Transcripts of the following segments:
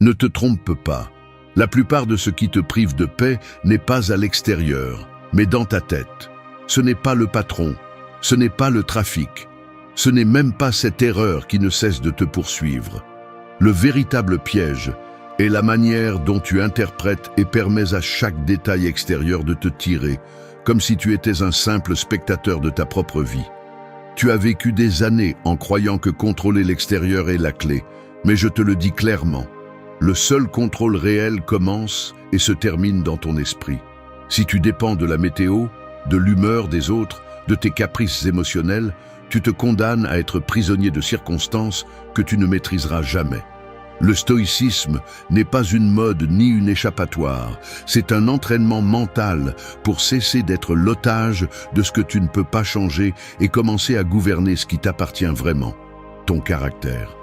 Ne te trompe pas. La plupart de ce qui te prive de paix n'est pas à l'extérieur, mais dans ta tête. Ce n'est pas le patron, ce n'est pas le trafic, ce n'est même pas cette erreur qui ne cesse de te poursuivre. Le véritable piège est la manière dont tu interprètes et permets à chaque détail extérieur de te tirer, comme si tu étais un simple spectateur de ta propre vie. Tu as vécu des années en croyant que contrôler l'extérieur est la clé, mais je te le dis clairement, le seul contrôle réel commence et se termine dans ton esprit. Si tu dépends de la météo, de l'humeur des autres, de tes caprices émotionnels, tu te condamnes à être prisonnier de circonstances que tu ne maîtriseras jamais. Le stoïcisme n'est pas une mode ni une échappatoire, c'est un entraînement mental pour cesser d'être l'otage de ce que tu ne peux pas changer et commencer à gouverner ce qui t'appartient vraiment, ton caractère.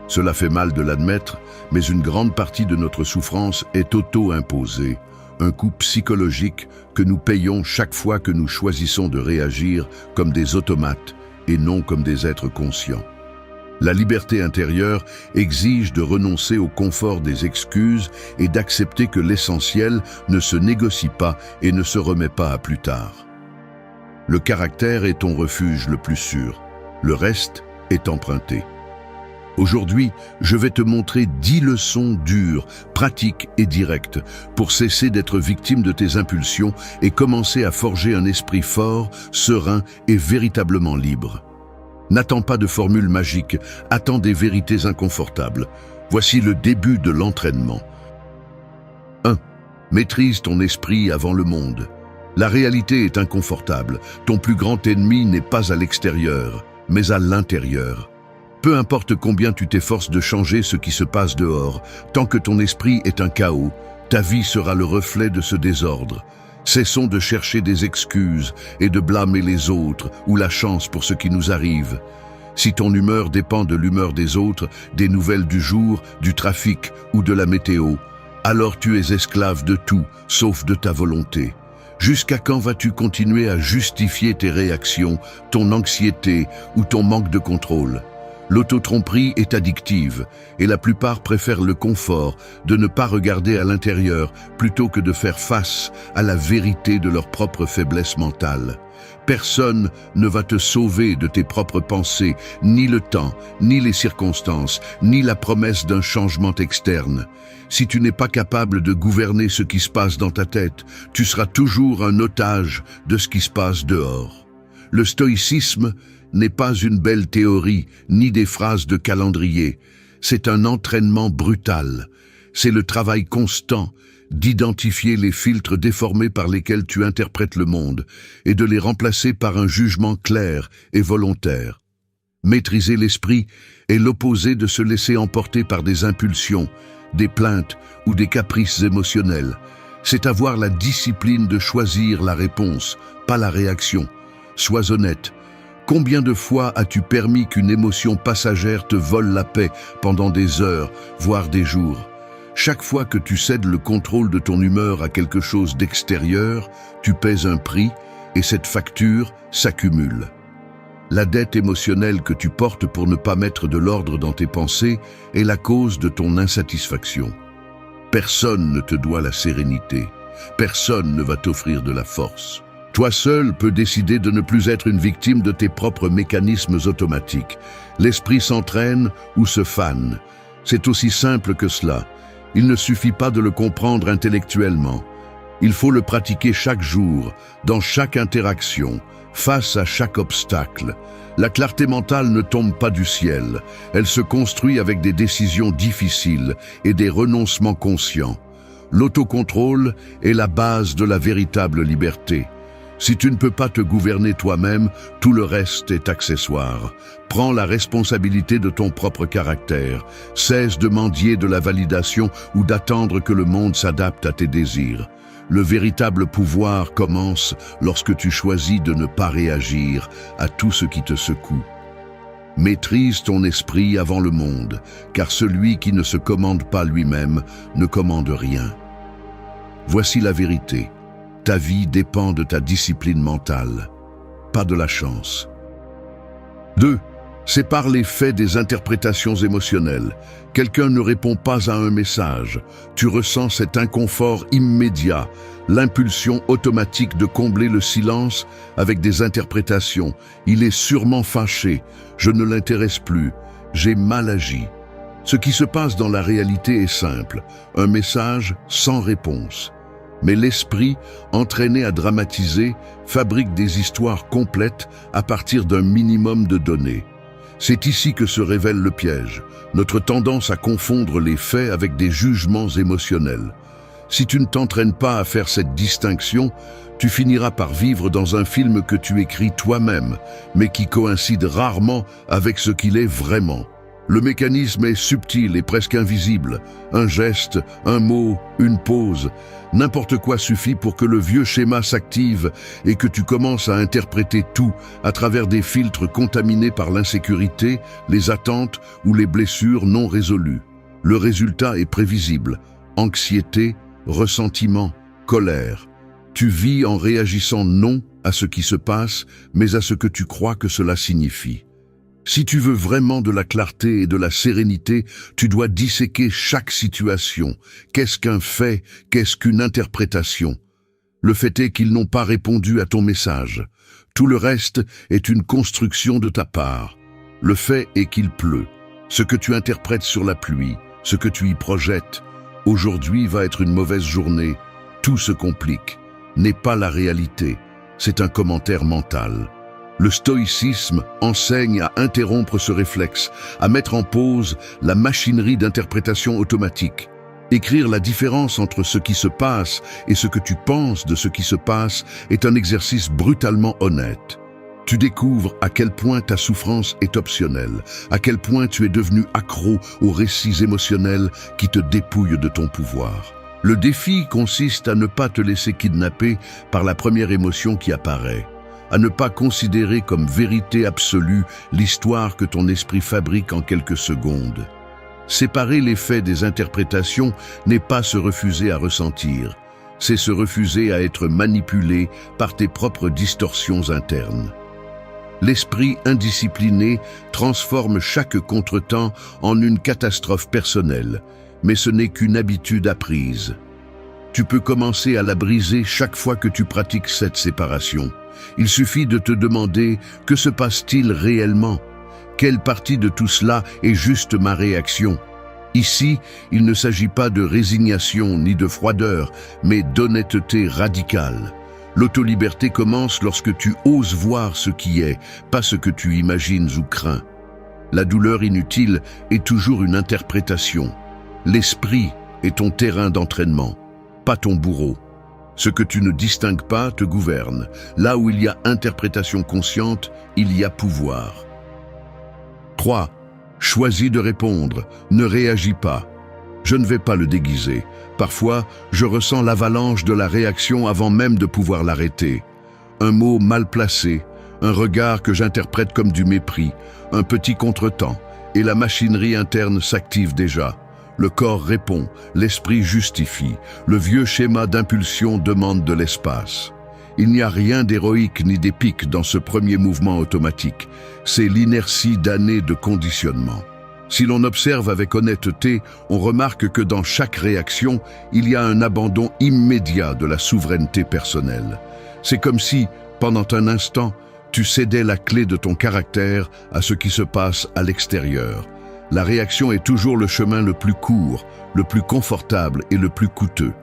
Cela fait mal de l'admettre, mais une grande partie de notre souffrance est auto-imposée, un coût psychologique que nous payons chaque fois que nous choisissons de réagir comme des automates et non comme des êtres conscients. La liberté intérieure exige de renoncer au confort des excuses et d'accepter que l'essentiel ne se négocie pas et ne se remet pas à plus tard. Le caractère est ton refuge le plus sûr, le reste est emprunté. Aujourd'hui, je vais te montrer 10 leçons dures, pratiques et directes pour cesser d'être victime de tes impulsions et commencer à forger un esprit fort, serein et véritablement libre. N'attends pas de formules magiques, attends des vérités inconfortables. Voici le début de l'entraînement. 1. Maîtrise ton esprit avant le monde. La réalité est inconfortable. Ton plus grand ennemi n'est pas à l'extérieur, mais à l'intérieur. Peu importe combien tu t'efforces de changer ce qui se passe dehors, tant que ton esprit est un chaos, ta vie sera le reflet de ce désordre. Cessons de chercher des excuses et de blâmer les autres ou la chance pour ce qui nous arrive. Si ton humeur dépend de l'humeur des autres, des nouvelles du jour, du trafic ou de la météo, alors tu es esclave de tout, sauf de ta volonté. Jusqu'à quand vas-tu continuer à justifier tes réactions, ton anxiété ou ton manque de contrôle ? L'autotromperie est addictive et la plupart préfèrent le confort de ne pas regarder à l'intérieur plutôt que de faire face à la vérité de leur propre faiblesse mentale. Personne ne va te sauver de tes propres pensées, ni le temps, ni les circonstances, ni la promesse d'un changement externe. Si tu n'es pas capable de gouverner ce qui se passe dans ta tête, tu seras toujours un otage de ce qui se passe dehors. Le stoïcisme n'est pas une belle théorie, ni des phrases de calendrier. C'est un entraînement brutal. C'est le travail constant d'identifier les filtres déformés par lesquels tu interprètes le monde et de les remplacer par un jugement clair et volontaire. Maîtriser l'esprit est l'opposé de se laisser emporter par des impulsions, des plaintes ou des caprices émotionnels. C'est avoir la discipline de choisir la réponse, pas la réaction. Sois honnête. Combien de fois as-tu permis qu'une émotion passagère te vole la paix pendant des heures, voire des jours ? Chaque fois que tu cèdes le contrôle de ton humeur à quelque chose d'extérieur, tu paies un prix et cette facture s'accumule. La dette émotionnelle que tu portes pour ne pas mettre de l'ordre dans tes pensées est la cause de ton insatisfaction. Personne ne te doit la sérénité. Personne ne va t'offrir de la force. Toi seul peux décider de ne plus être une victime de tes propres mécanismes automatiques. L'esprit s'entraîne ou se fane. C'est aussi simple que cela. Il ne suffit pas de le comprendre intellectuellement. Il faut le pratiquer chaque jour, dans chaque interaction, face à chaque obstacle. La clarté mentale ne tombe pas du ciel. Elle se construit avec des décisions difficiles et des renoncements conscients. L'autocontrôle est la base de la véritable liberté. Si tu ne peux pas te gouverner toi-même, tout le reste est accessoire. Prends la responsabilité de ton propre caractère. Cesse de mendier de la validation ou d'attendre que le monde s'adapte à tes désirs. Le véritable pouvoir commence lorsque tu choisis de ne pas réagir à tout ce qui te secoue. Maîtrise ton esprit avant le monde, car celui qui ne se commande pas lui-même ne commande rien. Voici la vérité. Ta vie dépend de ta discipline mentale, pas de la chance. 2. Sépare les faits des interprétations émotionnelles. Quelqu'un ne répond pas à un message. Tu ressens cet inconfort immédiat, l'impulsion automatique de combler le silence avec des interprétations. Il est sûrement fâché. Je ne l'intéresse plus. J'ai mal agi. Ce qui se passe dans la réalité est simple. Un message sans réponse. Mais l'esprit, entraîné à dramatiser, fabrique des histoires complètes à partir d'un minimum de données. C'est ici que se révèle le piège, notre tendance à confondre les faits avec des jugements émotionnels. Si tu ne t'entraînes pas à faire cette distinction, tu finiras par vivre dans un film que tu écris toi-même, mais qui coïncide rarement avec ce qu'il est vraiment. Le mécanisme est subtil et presque invisible. Un geste, un mot, une pause, n'importe quoi suffit pour que le vieux schéma s'active et que tu commences à interpréter tout à travers des filtres contaminés par l'insécurité, les attentes ou les blessures non résolues. Le résultat est prévisible. Anxiété, ressentiment, colère. Tu vis en réagissant non à ce qui se passe, mais à ce que tu crois que cela signifie. Si tu veux vraiment de la clarté et de la sérénité, tu dois disséquer chaque situation. Qu'est-ce qu'un fait? Qu'est-ce qu'une interprétation? Le fait est qu'ils n'ont pas répondu à ton message. Tout le reste est une construction de ta part. Le fait est qu'il pleut. Ce que tu interprètes sur la pluie, ce que tu y projettes. Aujourd'hui va être une mauvaise journée. Tout se complique. N'est pas la réalité. C'est un commentaire mental. Le stoïcisme enseigne à interrompre ce réflexe, à mettre en pause la machinerie d'interprétation automatique. Écrire la différence entre ce qui se passe et ce que tu penses de ce qui se passe est un exercice brutalement honnête. Tu découvres à quel point ta souffrance est optionnelle, à quel point tu es devenu accro aux récits émotionnels qui te dépouillent de ton pouvoir. Le défi consiste à ne pas te laisser kidnapper par la première émotion qui apparaît, à ne pas considérer comme vérité absolue l'histoire que ton esprit fabrique en quelques secondes. Séparer les faits des interprétations n'est pas se refuser à ressentir, c'est se refuser à être manipulé par tes propres distorsions internes. L'esprit indiscipliné transforme chaque contretemps en une catastrophe personnelle, mais ce n'est qu'une habitude apprise. Tu peux commencer à la briser chaque fois que tu pratiques cette séparation. Il suffit de te demander « Que se passe-t-il réellement ? Quelle partie de tout cela est juste ma réaction ?» Ici, il ne s'agit pas de résignation ni de froideur, mais d'honnêteté radicale. L'autoliberté commence lorsque tu oses voir ce qui est, pas ce que tu imagines ou crains. La douleur inutile est toujours une interprétation. L'esprit est ton terrain d'entraînement, pas ton bourreau. Ce que tu ne distingues pas te gouverne. Là où il y a interprétation consciente, il y a pouvoir. 3. Choisis de répondre, ne réagis pas. Je ne vais pas le déguiser. Parfois, je ressens l'avalanche de la réaction avant même de pouvoir l'arrêter. Un mot mal placé, un regard que j'interprète comme du mépris, un petit contretemps, et la machinerie interne s'active déjà. Le corps répond, l'esprit justifie, le vieux schéma d'impulsion demande de l'espace. Il n'y a rien d'héroïque ni d'épique dans ce premier mouvement automatique. C'est l'inertie d'années de conditionnement. Si l'on observe avec honnêteté, on remarque que dans chaque réaction, il y a un abandon immédiat de la souveraineté personnelle. C'est comme si, pendant un instant, tu cédais la clé de ton caractère à ce qui se passe à l'extérieur. La réaction est toujours le chemin le plus court, le plus confortable et le plus coûteux.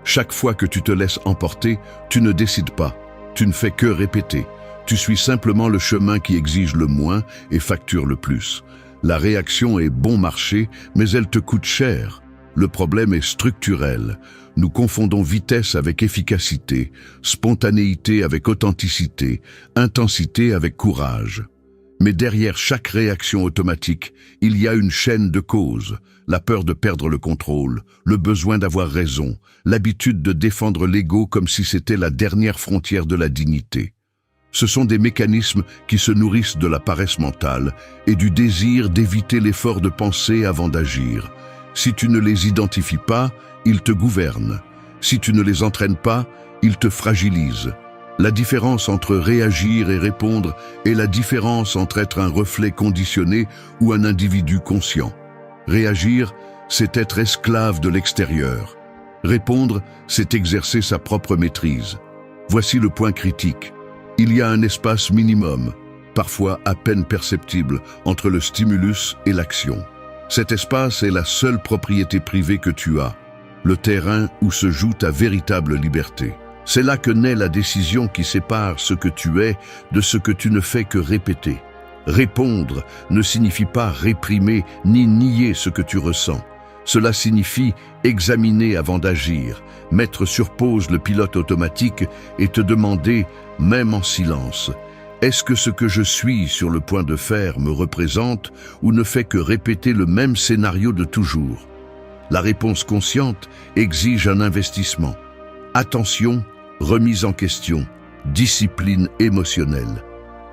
Chaque fois que tu te laisses emporter, tu ne décides pas, tu ne fais que répéter. Tu suis simplement le chemin qui exige le moins et facture le plus. La réaction est bon marché, mais elle te coûte cher. Le problème est structurel. Nous confondons vitesse avec efficacité, spontanéité avec authenticité, intensité avec courage. Mais derrière chaque réaction automatique, il y a une chaîne de causes. La peur de perdre le contrôle, le besoin d'avoir raison, l'habitude de défendre l'ego comme si c'était la dernière frontière de la dignité. Ce sont des mécanismes qui se nourrissent de la paresse mentale et du désir d'éviter l'effort de penser avant d'agir. Si tu ne les identifies pas, ils te gouvernent. Si tu ne les entraînes pas, ils te fragilisent. La différence entre réagir et répondre est la différence entre être un reflet conditionné ou un individu conscient. Réagir, c'est être esclave de l'extérieur. Répondre, c'est exercer sa propre maîtrise. Voici le point critique. Il y a un espace minimum, parfois à peine perceptible, entre le stimulus et l'action. Cet espace est la seule propriété privée que tu as, le terrain où se joue ta véritable liberté. C'est là que naît la décision qui sépare ce que tu es de ce que tu ne fais que répéter. Répondre ne signifie pas réprimer ni nier ce que tu ressens. Cela signifie examiner avant d'agir, mettre sur pause le pilote automatique et te demander, même en silence, est-ce que ce que je suis sur le point de faire me représente ou ne fait que répéter le même scénario de toujours? La réponse consciente exige un investissement. Attention, remise en question, discipline émotionnelle.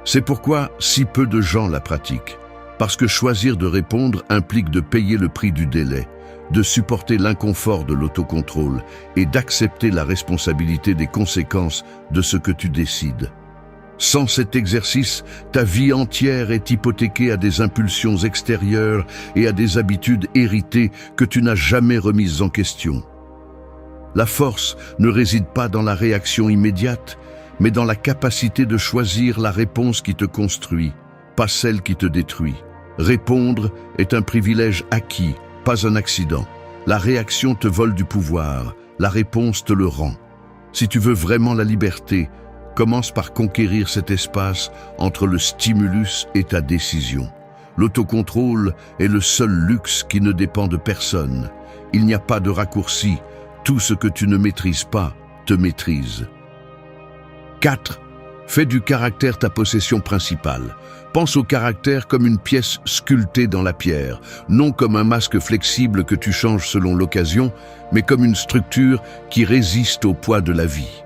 C'est pourquoi si peu de gens la pratiquent. Parce que choisir de répondre implique de payer le prix du délai, de supporter l'inconfort de l'autocontrôle et d'accepter la responsabilité des conséquences de ce que tu décides. Sans cet exercice, ta vie entière est hypothéquée à des impulsions extérieures et à des habitudes héritées que tu n'as jamais remises en question. La force ne réside pas dans la réaction immédiate, mais dans la capacité de choisir la réponse qui te construit, pas celle qui te détruit. Répondre est un privilège acquis, pas un accident. La réaction te vole du pouvoir, la réponse te le rend. Si tu veux vraiment la liberté, commence par conquérir cet espace entre le stimulus et ta décision. L'autocontrôle est le seul luxe qui ne dépend de personne. Il n'y a pas de raccourci. Tout ce que tu ne maîtrises pas te maîtrise. 4. Fais du caractère ta possession principale. Pense au caractère comme une pièce sculptée dans la pierre, non comme un masque flexible que tu changes selon l'occasion, mais comme une structure qui résiste au poids de la vie.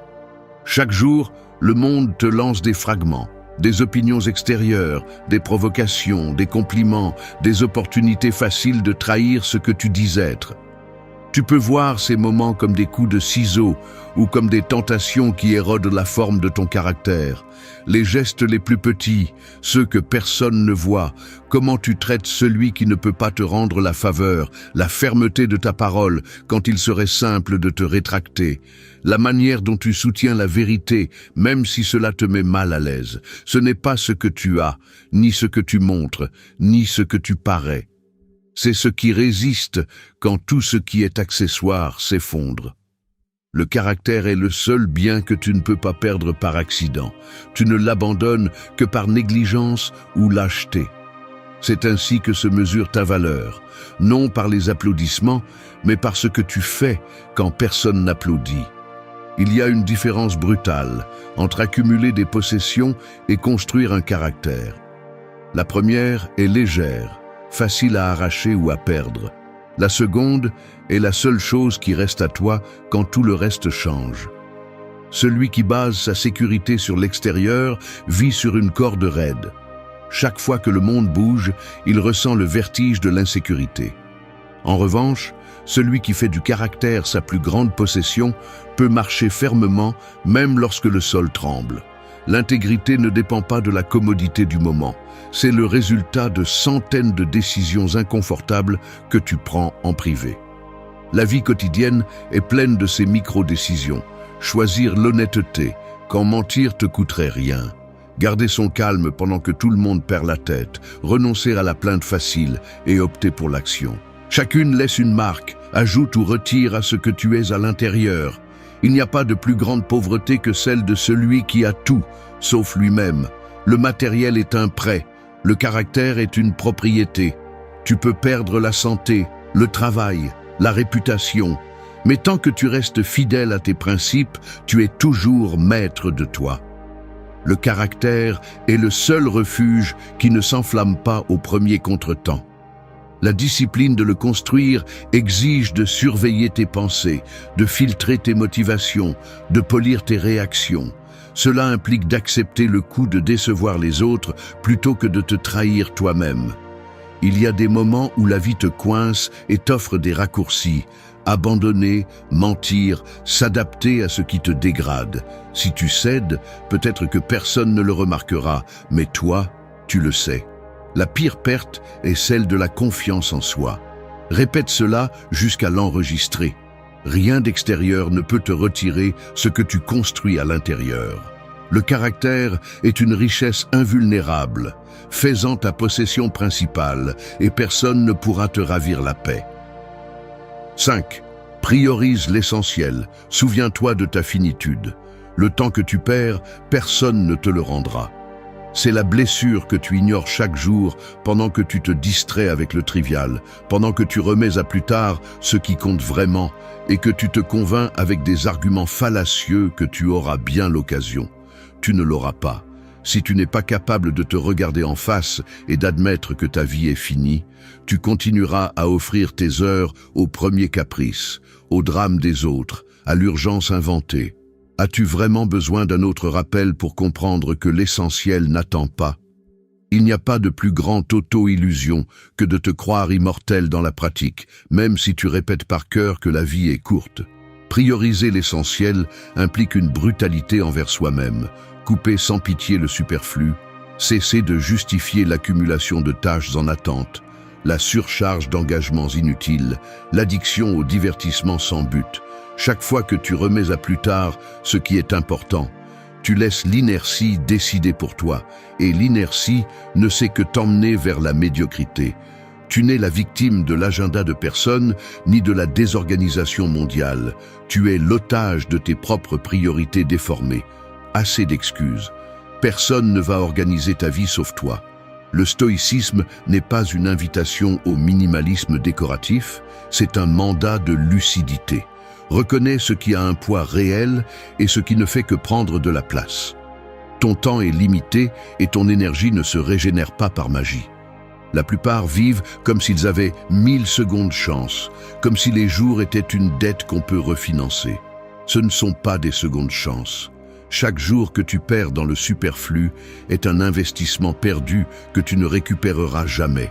Chaque jour, le monde te lance des fragments, des opinions extérieures, des provocations, des compliments, des opportunités faciles de trahir ce que tu dis être. Tu peux voir ces moments comme des coups de ciseaux ou comme des tentations qui érodent la forme de ton caractère. Les gestes les plus petits, ceux que personne ne voit, comment tu traites celui qui ne peut pas te rendre la faveur, la fermeté de ta parole quand il serait simple de te rétracter, la manière dont tu soutiens la vérité, même si cela te met mal à l'aise. Ce n'est pas ce que tu as, ni ce que tu montres, ni ce que tu parais. C'est ce qui résiste quand tout ce qui est accessoire s'effondre. Le caractère est le seul bien que tu ne peux pas perdre par accident. Tu ne l'abandonnes que par négligence ou lâcheté. C'est ainsi que se mesure ta valeur, non par les applaudissements, mais par ce que tu fais quand personne n'applaudit. Il y a une différence brutale entre accumuler des possessions et construire un caractère. La première est légère, facile à arracher ou à perdre. La seconde est la seule chose qui reste à toi quand tout le reste change. Celui qui base sa sécurité sur l'extérieur vit sur une corde raide. Chaque fois que le monde bouge, il ressent le vertige de l'insécurité. En revanche, celui qui fait du caractère sa plus grande possession peut marcher fermement même lorsque le sol tremble. L'intégrité ne dépend pas de la commodité du moment. C'est le résultat de centaines de décisions inconfortables que tu prends en privé. La vie quotidienne est pleine de ces micro-décisions. Choisir l'honnêteté quand mentir te coûterait rien. Garder son calme pendant que tout le monde perd la tête. Renoncer à la plainte facile et opter pour l'action. Chacune laisse une marque, ajoute ou retire à ce que tu es à l'intérieur. Il n'y a pas de plus grande pauvreté que celle de celui qui a tout, sauf lui-même. Le matériel est un prêt, le caractère est une propriété. Tu peux perdre la santé, le travail, la réputation, mais tant que tu restes fidèle à tes principes, tu es toujours maître de toi. Le caractère est le seul refuge qui ne s'enflamme pas au premier contretemps. La discipline de le construire exige de surveiller tes pensées, de filtrer tes motivations, de polir tes réactions. Cela implique d'accepter le coût de décevoir les autres plutôt que de te trahir toi-même. Il y a des moments où la vie te coince et t'offre des raccourcis. abandonner, mentir, s'adapter à ce qui te dégrade. Si tu cèdes, peut-être que personne ne le remarquera, mais toi, tu le sais. La pire perte est celle de la confiance en soi. Répète cela jusqu'à l'enregistrer. Rien d'extérieur ne peut te retirer ce que tu construis à l'intérieur. Le caractère est une richesse invulnérable. Fais-en ta possession principale et personne ne pourra te ravir la paix. 5. Priorise l'essentiel. Souviens-toi de ta finitude. Le temps que tu perds, personne ne te le rendra. C'est la blessure que tu ignores chaque jour pendant que tu te distrais avec le trivial, pendant que tu remets à plus tard ce qui compte vraiment et que tu te convaincs avec des arguments fallacieux que tu auras bien l'occasion. Tu ne l'auras pas. Si tu n'es pas capable de te regarder en face et d'admettre que ta vie est finie, tu continueras à offrir tes heures aux premiers caprices, au drame des autres, à l'urgence inventée. As-tu vraiment besoin d'un autre rappel pour comprendre que l'essentiel n'attend pas? Il n'y a pas de plus grande auto-illusion que de te croire immortel dans la pratique, même si tu répètes par cœur que la vie est courte. Prioriser l'essentiel implique une brutalité envers soi-même, couper sans pitié le superflu, cesser de justifier l'accumulation de tâches en attente, la surcharge d'engagements inutiles, l'addiction au divertissement sans but. Chaque fois que tu remets à plus tard ce qui est important, tu laisses l'inertie décider pour toi, et l'inertie ne sait que t'emmener vers la médiocrité. Tu n'es la victime de l'agenda de personne, ni de la désorganisation mondiale. Tu es l'otage de tes propres priorités déformées. Assez d'excuses. Personne ne va organiser ta vie sauf toi. Le stoïcisme n'est pas une invitation au minimalisme décoratif, c'est un mandat de lucidité. Reconnais ce qui a un poids réel et ce qui ne fait que prendre de la place. Ton temps est limité et ton énergie ne se régénère pas par magie. La plupart vivent comme s'ils avaient 1000 secondes chance, comme si les jours étaient une dette qu'on peut refinancer. Ce ne sont pas des secondes chances. Chaque jour que tu perds dans le superflu est un investissement perdu que tu ne récupéreras jamais.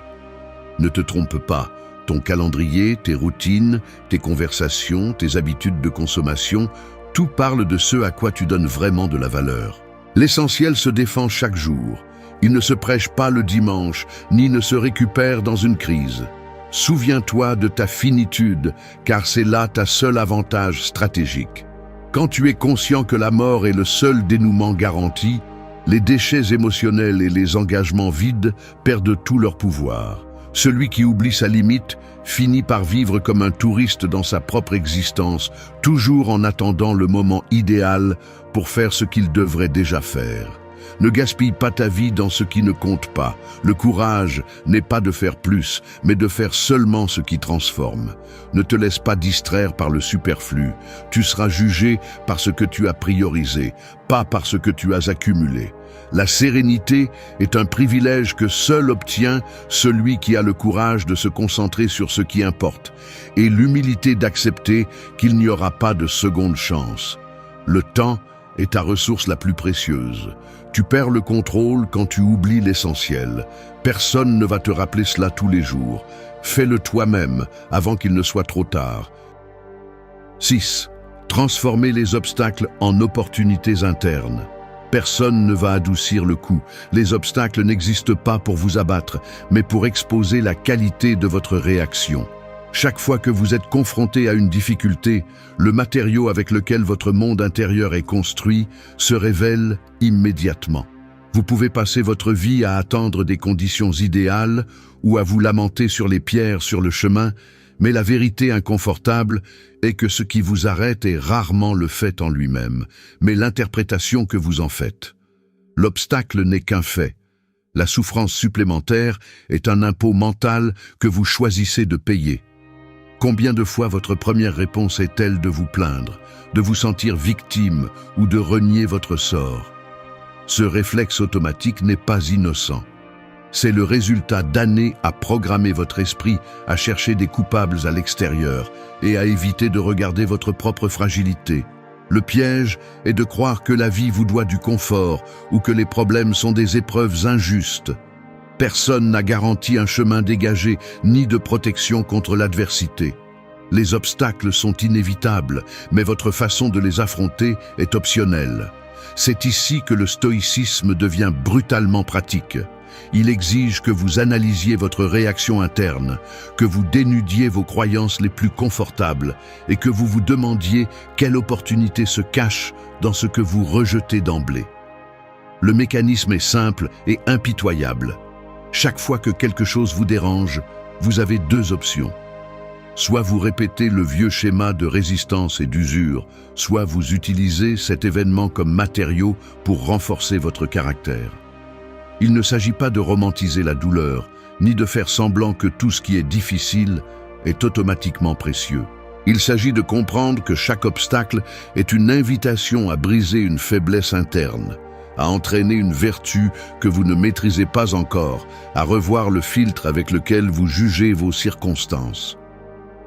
Ne te trompe pas. Ton calendrier, tes routines, tes conversations, tes habitudes de consommation, tout parle de ce à quoi tu donnes vraiment de la valeur. L'essentiel se défend chaque jour. Il ne se prêche pas le dimanche, ni ne se récupère dans une crise. Souviens-toi de ta finitude, car c'est là ta seul avantage stratégique. Quand tu es conscient que la mort est le seul dénouement garanti, les déchets émotionnels et les engagements vides perdent tout leur pouvoir. Celui qui oublie sa limite finit par vivre comme un touriste dans sa propre existence, toujours en attendant le moment idéal pour faire ce qu'il devrait déjà faire. Ne gaspille pas ta vie dans ce qui ne compte pas. Le courage n'est pas de faire plus, mais de faire seulement ce qui transforme. Ne te laisse pas distraire par le superflu. Tu seras jugé par ce que tu as priorisé, pas par ce que tu as accumulé. La sérénité est un privilège que seul obtient celui qui a le courage de se concentrer sur ce qui importe et l'humilité d'accepter qu'il n'y aura pas de seconde chance. Le temps est ta ressource la plus précieuse. Tu perds le contrôle quand tu oublies l'essentiel. Personne ne va te rappeler cela tous les jours. Fais-le toi-même avant qu'il ne soit trop tard. 6. Transformer les obstacles en opportunités internes. Personne ne va adoucir le coup. Les obstacles n'existent pas pour vous abattre, mais pour exposer la qualité de votre réaction. Chaque fois que vous êtes confronté à une difficulté, le matériau avec lequel votre monde intérieur est construit se révèle immédiatement. Vous pouvez passer votre vie à attendre des conditions idéales ou à vous lamenter sur les pierres sur le chemin, mais la vérité inconfortable est que ce qui vous arrête est rarement le fait en lui-même, mais l'interprétation que vous en faites. L'obstacle n'est qu'un fait. La souffrance supplémentaire est un impôt mental que vous choisissez de payer. Combien de fois votre première réponse est-elle de vous plaindre, de vous sentir victime ou de renier votre sort? Ce réflexe automatique n'est pas innocent. C'est le résultat d'années à programmer votre esprit à chercher des coupables à l'extérieur et à éviter de regarder votre propre fragilité. Le piège est de croire que la vie vous doit du confort ou que les problèmes sont des épreuves injustes. Personne n'a garanti un chemin dégagé ni de protection contre l'adversité. Les obstacles sont inévitables, mais votre façon de les affronter est optionnelle. C'est ici que le stoïcisme devient brutalement pratique. Il exige que vous analysiez votre réaction interne, que vous dénudiez vos croyances les plus confortables et que vous vous demandiez quelle opportunité se cache dans ce que vous rejetez d'emblée. Le mécanisme est simple et impitoyable. Chaque fois que quelque chose vous dérange, vous avez deux options. Soit vous répétez le vieux schéma de résistance et d'usure, soit vous utilisez cet événement comme matériau pour renforcer votre caractère. Il ne s'agit pas de romantiser la douleur, ni de faire semblant que tout ce qui est difficile est automatiquement précieux. Il s'agit de comprendre que chaque obstacle est une invitation à briser une faiblesse interne, à entraîner une vertu que vous ne maîtrisez pas encore, à revoir le filtre avec lequel vous jugez vos circonstances.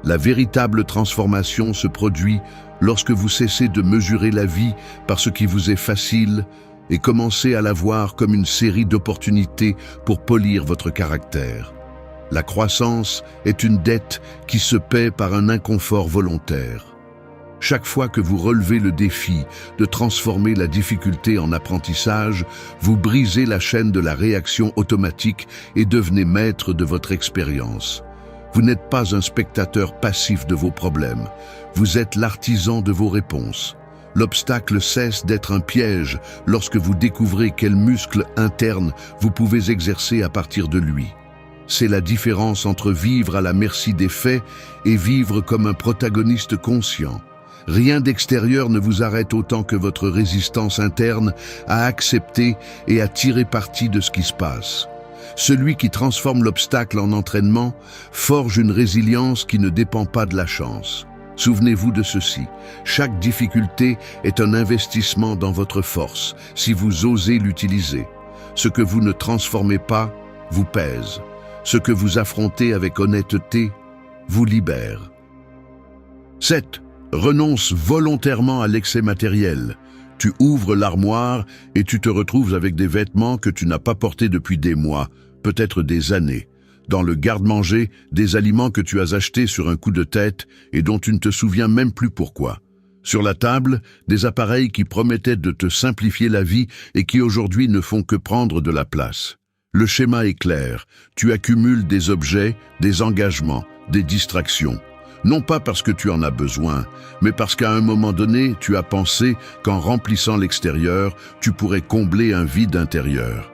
La véritable transformation se produit lorsque vous cessez de mesurer la vie par ce qui vous est facile et commencez à la voir comme une série d'opportunités pour polir votre caractère. La croissance est une dette qui se paie par un inconfort volontaire. Chaque fois que vous relevez le défi de transformer la difficulté en apprentissage, vous brisez la chaîne de la réaction automatique et devenez maître de votre expérience. Vous n'êtes pas un spectateur passif de vos problèmes, vous êtes l'artisan de vos réponses. L'obstacle cesse d'être un piège lorsque vous découvrez quel muscle interne vous pouvez exercer à partir de lui. C'est la différence entre vivre à la merci des faits et vivre comme un protagoniste conscient. Rien d'extérieur ne vous arrête autant que votre résistance interne à accepter et à tirer parti de ce qui se passe. Celui qui transforme l'obstacle en entraînement forge une résilience qui ne dépend pas de la chance. Souvenez-vous de ceci, chaque difficulté est un investissement dans votre force, si vous osez l'utiliser. Ce que vous ne transformez pas vous pèse. Ce que vous affrontez avec honnêteté vous libère. 7. Renonce volontairement à l'excès matériel. Tu ouvres l'armoire et tu te retrouves avec des vêtements que tu n'as pas portés depuis des mois, peut-être des années. Dans le garde-manger, des aliments que tu as achetés sur un coup de tête et dont tu ne te souviens même plus pourquoi. Sur la table, des appareils qui promettaient de te simplifier la vie et qui aujourd'hui ne font que prendre de la place. Le schéma est clair, tu accumules des objets, des engagements, des distractions. Non pas parce que tu en as besoin, mais parce qu'à un moment donné, tu as pensé qu'en remplissant l'extérieur, tu pourrais combler un vide intérieur.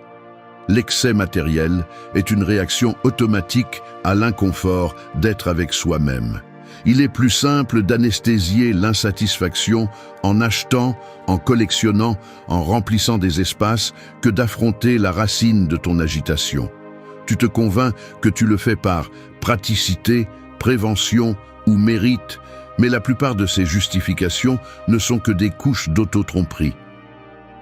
L'excès matériel est une réaction automatique à l'inconfort d'être avec soi-même. Il est plus simple d'anesthésier l'insatisfaction en achetant, en collectionnant, en remplissant des espaces, que d'affronter la racine de ton agitation. Tu te convaincs que tu le fais par praticité, prévention ou mérite, mais la plupart de ces justifications ne sont que des couches d'auto-tromperie.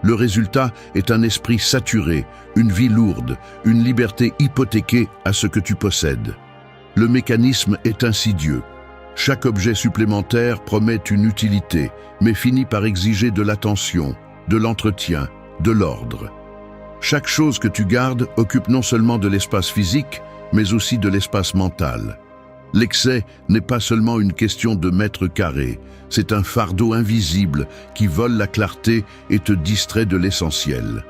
Le résultat est un esprit saturé, une vie lourde, une liberté hypothéquée à ce que tu possèdes. Le mécanisme est insidieux. Chaque objet supplémentaire promet une utilité, mais finit par exiger de l'attention, de l'entretien, de l'ordre. Chaque chose que tu gardes occupe non seulement de l'espace physique, mais aussi de l'espace mental. L'excès n'est pas seulement une question de mètres carrés, c'est un fardeau invisible qui vole la clarté et te distrait de l'essentiel.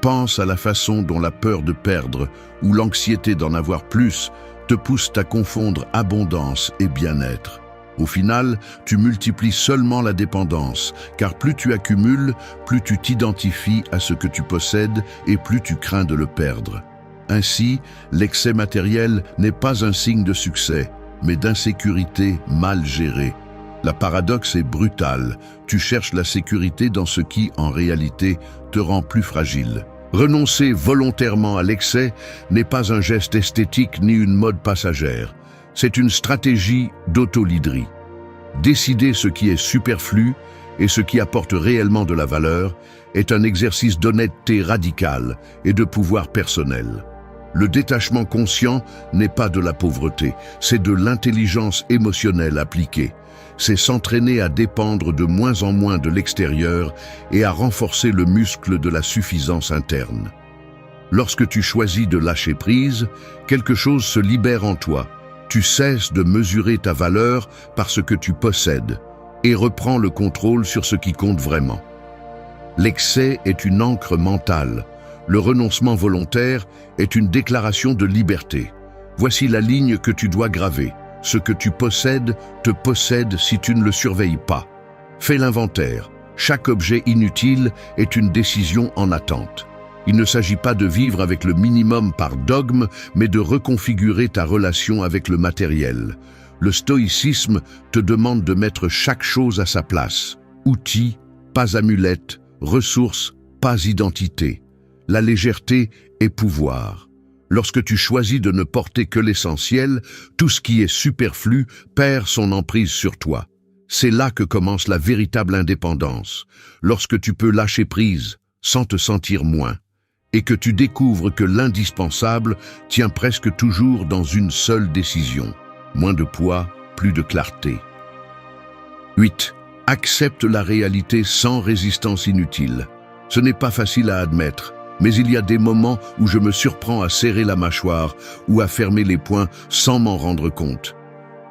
Pense à la façon dont la peur de perdre ou l'anxiété d'en avoir plus te poussent à confondre abondance et bien-être. Au final, tu multiplies seulement la dépendance, car plus tu accumules, plus tu t'identifies à ce que tu possèdes et plus tu crains de le perdre. Ainsi, l'excès matériel n'est pas un signe de succès, mais d'insécurité mal gérée. La paradoxe est brutale. Tu cherches la sécurité dans ce qui, en réalité, te rend plus fragile. Renoncer volontairement à l'excès n'est pas un geste esthétique ni une mode passagère. C'est une stratégie d'autolydrie. Décider ce qui est superflu et ce qui apporte réellement de la valeur est un exercice d'honnêteté radicale et de pouvoir personnel. Le détachement conscient n'est pas de la pauvreté, c'est de l'intelligence émotionnelle appliquée. C'est s'entraîner à dépendre de moins en moins de l'extérieur et à renforcer le muscle de la suffisance interne. Lorsque tu choisis de lâcher prise, quelque chose se libère en toi. Tu cesses de mesurer ta valeur par ce que tu possèdes et reprends le contrôle sur ce qui compte vraiment. L'excès est une ancre mentale. Le renoncement volontaire est une déclaration de liberté. Voici la ligne que tu dois graver. Ce que tu possèdes te possède si tu ne le surveilles pas. Fais l'inventaire. Chaque objet inutile est une décision en attente. Il ne s'agit pas de vivre avec le minimum par dogme, mais de reconfigurer ta relation avec le matériel. Le stoïcisme te demande de mettre chaque chose à sa place. Outils, pas amulette, ressources, pas identité. La légèreté est pouvoir. Lorsque tu choisis de ne porter que l'essentiel, tout ce qui est superflu perd son emprise sur toi. C'est là que commence la véritable indépendance, lorsque tu peux lâcher prise sans te sentir moins, et que tu découvres que l'indispensable tient presque toujours dans une seule décision. Moins de poids, plus de clarté. 8. Accepte la réalité sans résistance inutile. Ce n'est pas facile à admettre, mais il y a des moments où je me surprends à serrer la mâchoire ou à fermer les poings sans m'en rendre compte.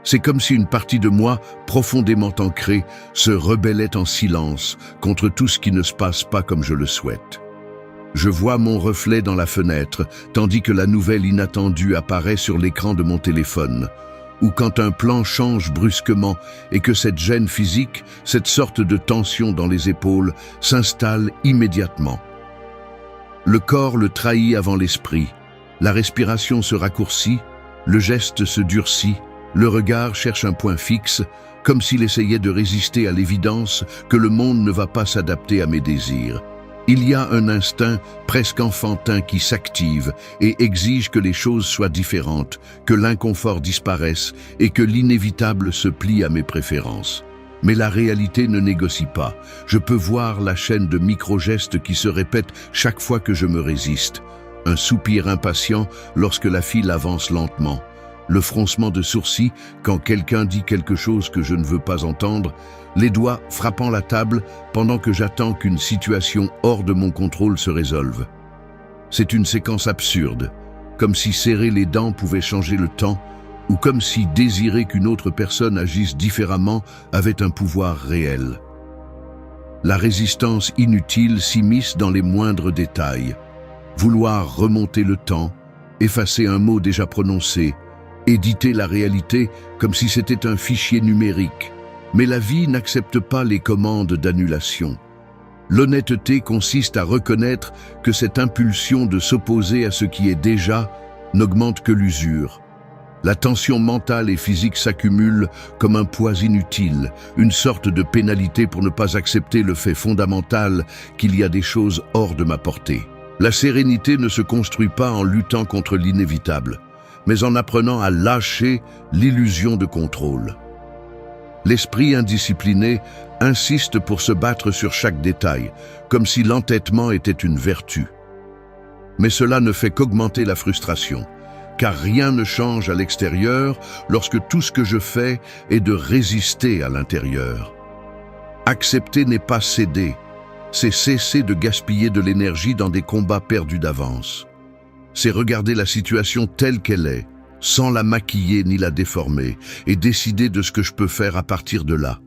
C'est comme si une partie de moi, profondément ancrée, se rebellait en silence contre tout ce qui ne se passe pas comme je le souhaite. Je vois mon reflet dans la fenêtre, tandis que la nouvelle inattendue apparaît sur l'écran de mon téléphone. Ou quand un plan change brusquement et que cette gêne physique, cette sorte de tension dans les épaules, s'installe immédiatement. Le corps le trahit avant l'esprit, la respiration se raccourcit, le geste se durcit, le regard cherche un point fixe, comme s'il essayait de résister à l'évidence que le monde ne va pas s'adapter à mes désirs. Il y a un instinct presque enfantin qui s'active et exige que les choses soient différentes, que l'inconfort disparaisse et que l'inévitable se plie à mes préférences. Mais la réalité ne négocie pas. Je peux voir la chaîne de micro-gestes qui se répètent chaque fois que je me résiste. Un soupir impatient lorsque la file avance lentement. Le froncement de sourcils quand quelqu'un dit quelque chose que je ne veux pas entendre, les doigts frappant la table pendant que j'attends qu'une situation hors de mon contrôle se résolve. C'est une séquence absurde, comme si serrer les dents pouvait changer le temps, ou comme si désirer qu'une autre personne agisse différemment avait un pouvoir réel. La résistance inutile s'immisce dans les moindres détails. Vouloir remonter le temps, effacer un mot déjà prononcé, éditer la réalité comme si c'était un fichier numérique. Mais la vie n'accepte pas les commandes d'annulation. L'honnêteté consiste à reconnaître que cette impulsion de s'opposer à ce qui est déjà n'augmente que l'usure. La tension mentale et physique s'accumule comme un poids inutile, une sorte de pénalité pour ne pas accepter le fait fondamental qu'il y a des choses hors de ma portée. La sérénité ne se construit pas en luttant contre l'inévitable, mais en apprenant à lâcher l'illusion de contrôle. L'esprit indiscipliné insiste pour se battre sur chaque détail, comme si l'entêtement était une vertu. Mais cela ne fait qu'augmenter la frustration, car rien ne change à l'extérieur lorsque tout ce que je fais est de résister à l'intérieur. Accepter n'est pas céder, c'est cesser de gaspiller de l'énergie dans des combats perdus d'avance. C'est regarder la situation telle qu'elle est, sans la maquiller ni la déformer, et décider de ce que je peux faire à partir de là.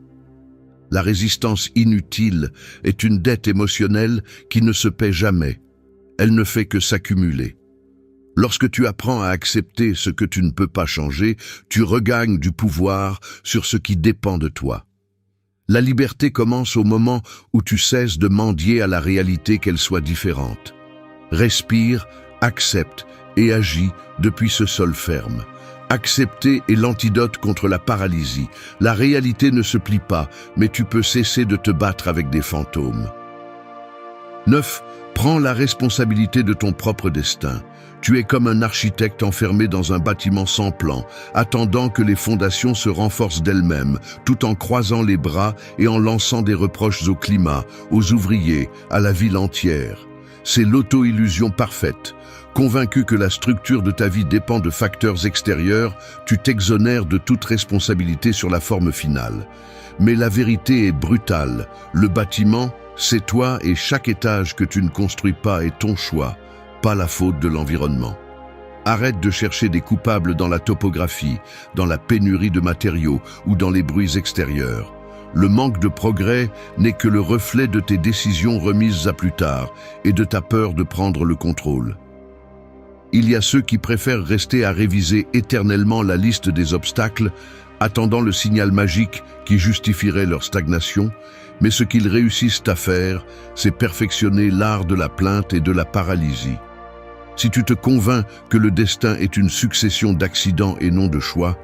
La résistance inutile est une dette émotionnelle qui ne se paie jamais. Elle ne fait que s'accumuler. Lorsque tu apprends à accepter ce que tu ne peux pas changer, tu regagnes du pouvoir sur ce qui dépend de toi. La liberté commence au moment où tu cesses de mendier à la réalité qu'elle soit différente. Respire, accepte et agis depuis ce sol ferme. Accepter est l'antidote contre la paralysie. La réalité ne se plie pas, mais tu peux cesser de te battre avec des fantômes. 9. Prends la responsabilité de ton propre destin. Tu es comme un architecte enfermé dans un bâtiment sans plan, attendant que les fondations se renforcent d'elles-mêmes, tout en croisant les bras et en lançant des reproches au climat, aux ouvriers, à la ville entière. C'est l'auto-illusion parfaite. Convaincu que la structure de ta vie dépend de facteurs extérieurs, tu t'exonères de toute responsabilité sur la forme finale. Mais la vérité est brutale. Le bâtiment, c'est toi et chaque étage que tu ne construis pas est ton choix, pas la faute de l'environnement. Arrête de chercher des coupables dans la topographie, dans la pénurie de matériaux ou dans les bruits extérieurs. Le manque de progrès n'est que le reflet de tes décisions remises à plus tard et de ta peur de prendre le contrôle. Il y a ceux qui préfèrent rester à réviser éternellement la liste des obstacles, attendant le signal magique qui justifierait leur stagnation, mais ce qu'ils réussissent à faire, c'est perfectionner l'art de la plainte et de la paralysie. Si tu te convaincs que le destin est une succession d'accidents et non de choix,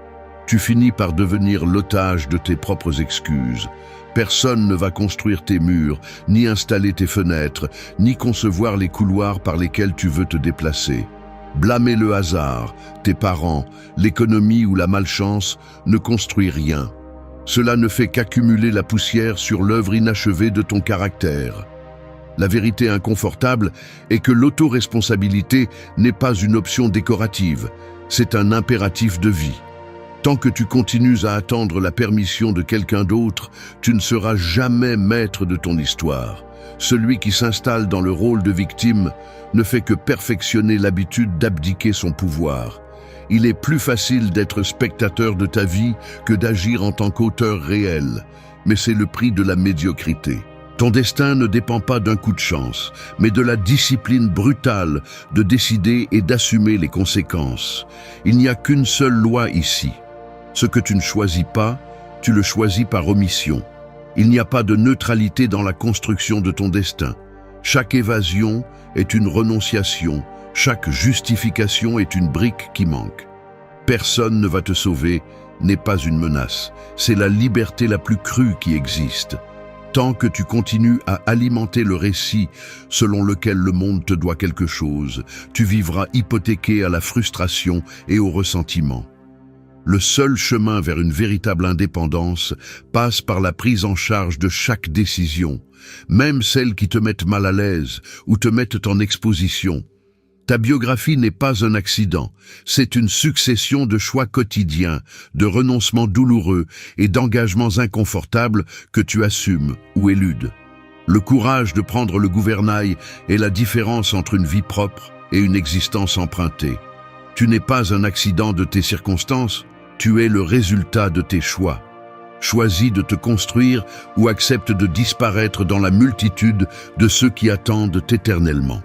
tu finis par devenir l'otage de tes propres excuses. Personne ne va construire tes murs, ni installer tes fenêtres, ni concevoir les couloirs par lesquels tu veux te déplacer. Blâmer le hasard, tes parents, l'économie ou la malchance ne construit rien. Cela ne fait qu'accumuler la poussière sur l'œuvre inachevée de ton caractère. La vérité inconfortable est que l'autoresponsabilité n'est pas une option décorative, c'est un impératif de vie. Tant que tu continues à attendre la permission de quelqu'un d'autre, tu ne seras jamais maître de ton histoire. Celui qui s'installe dans le rôle de victime ne fait que perfectionner l'habitude d'abdiquer son pouvoir. Il est plus facile d'être spectateur de ta vie que d'agir en tant qu'auteur réel, mais c'est le prix de la médiocrité. Ton destin ne dépend pas d'un coup de chance, mais de la discipline brutale de décider et d'assumer les conséquences. Il n'y a qu'une seule loi ici. Ce que tu ne choisis pas, tu le choisis par omission. Il n'y a pas de neutralité dans la construction de ton destin. Chaque évasion est une renonciation, chaque justification est une brique qui manque. Personne ne va te sauver, n'est pas une menace. C'est la liberté la plus crue qui existe. Tant que tu continues à alimenter le récit selon lequel le monde te doit quelque chose, tu vivras hypothéqué à la frustration et au ressentiment. Le seul chemin vers une véritable indépendance passe par la prise en charge de chaque décision, même celles qui te mettent mal à l'aise ou te mettent en exposition. Ta biographie n'est pas un accident, c'est une succession de choix quotidiens, de renoncements douloureux et d'engagements inconfortables que tu assumes ou éludes. Le courage de prendre le gouvernail est la différence entre une vie propre et une existence empruntée. Tu n'es pas un accident de tes circonstances, tu es le résultat de tes choix. Choisis de te construire ou accepte de disparaître dans la multitude de ceux qui attendent éternellement.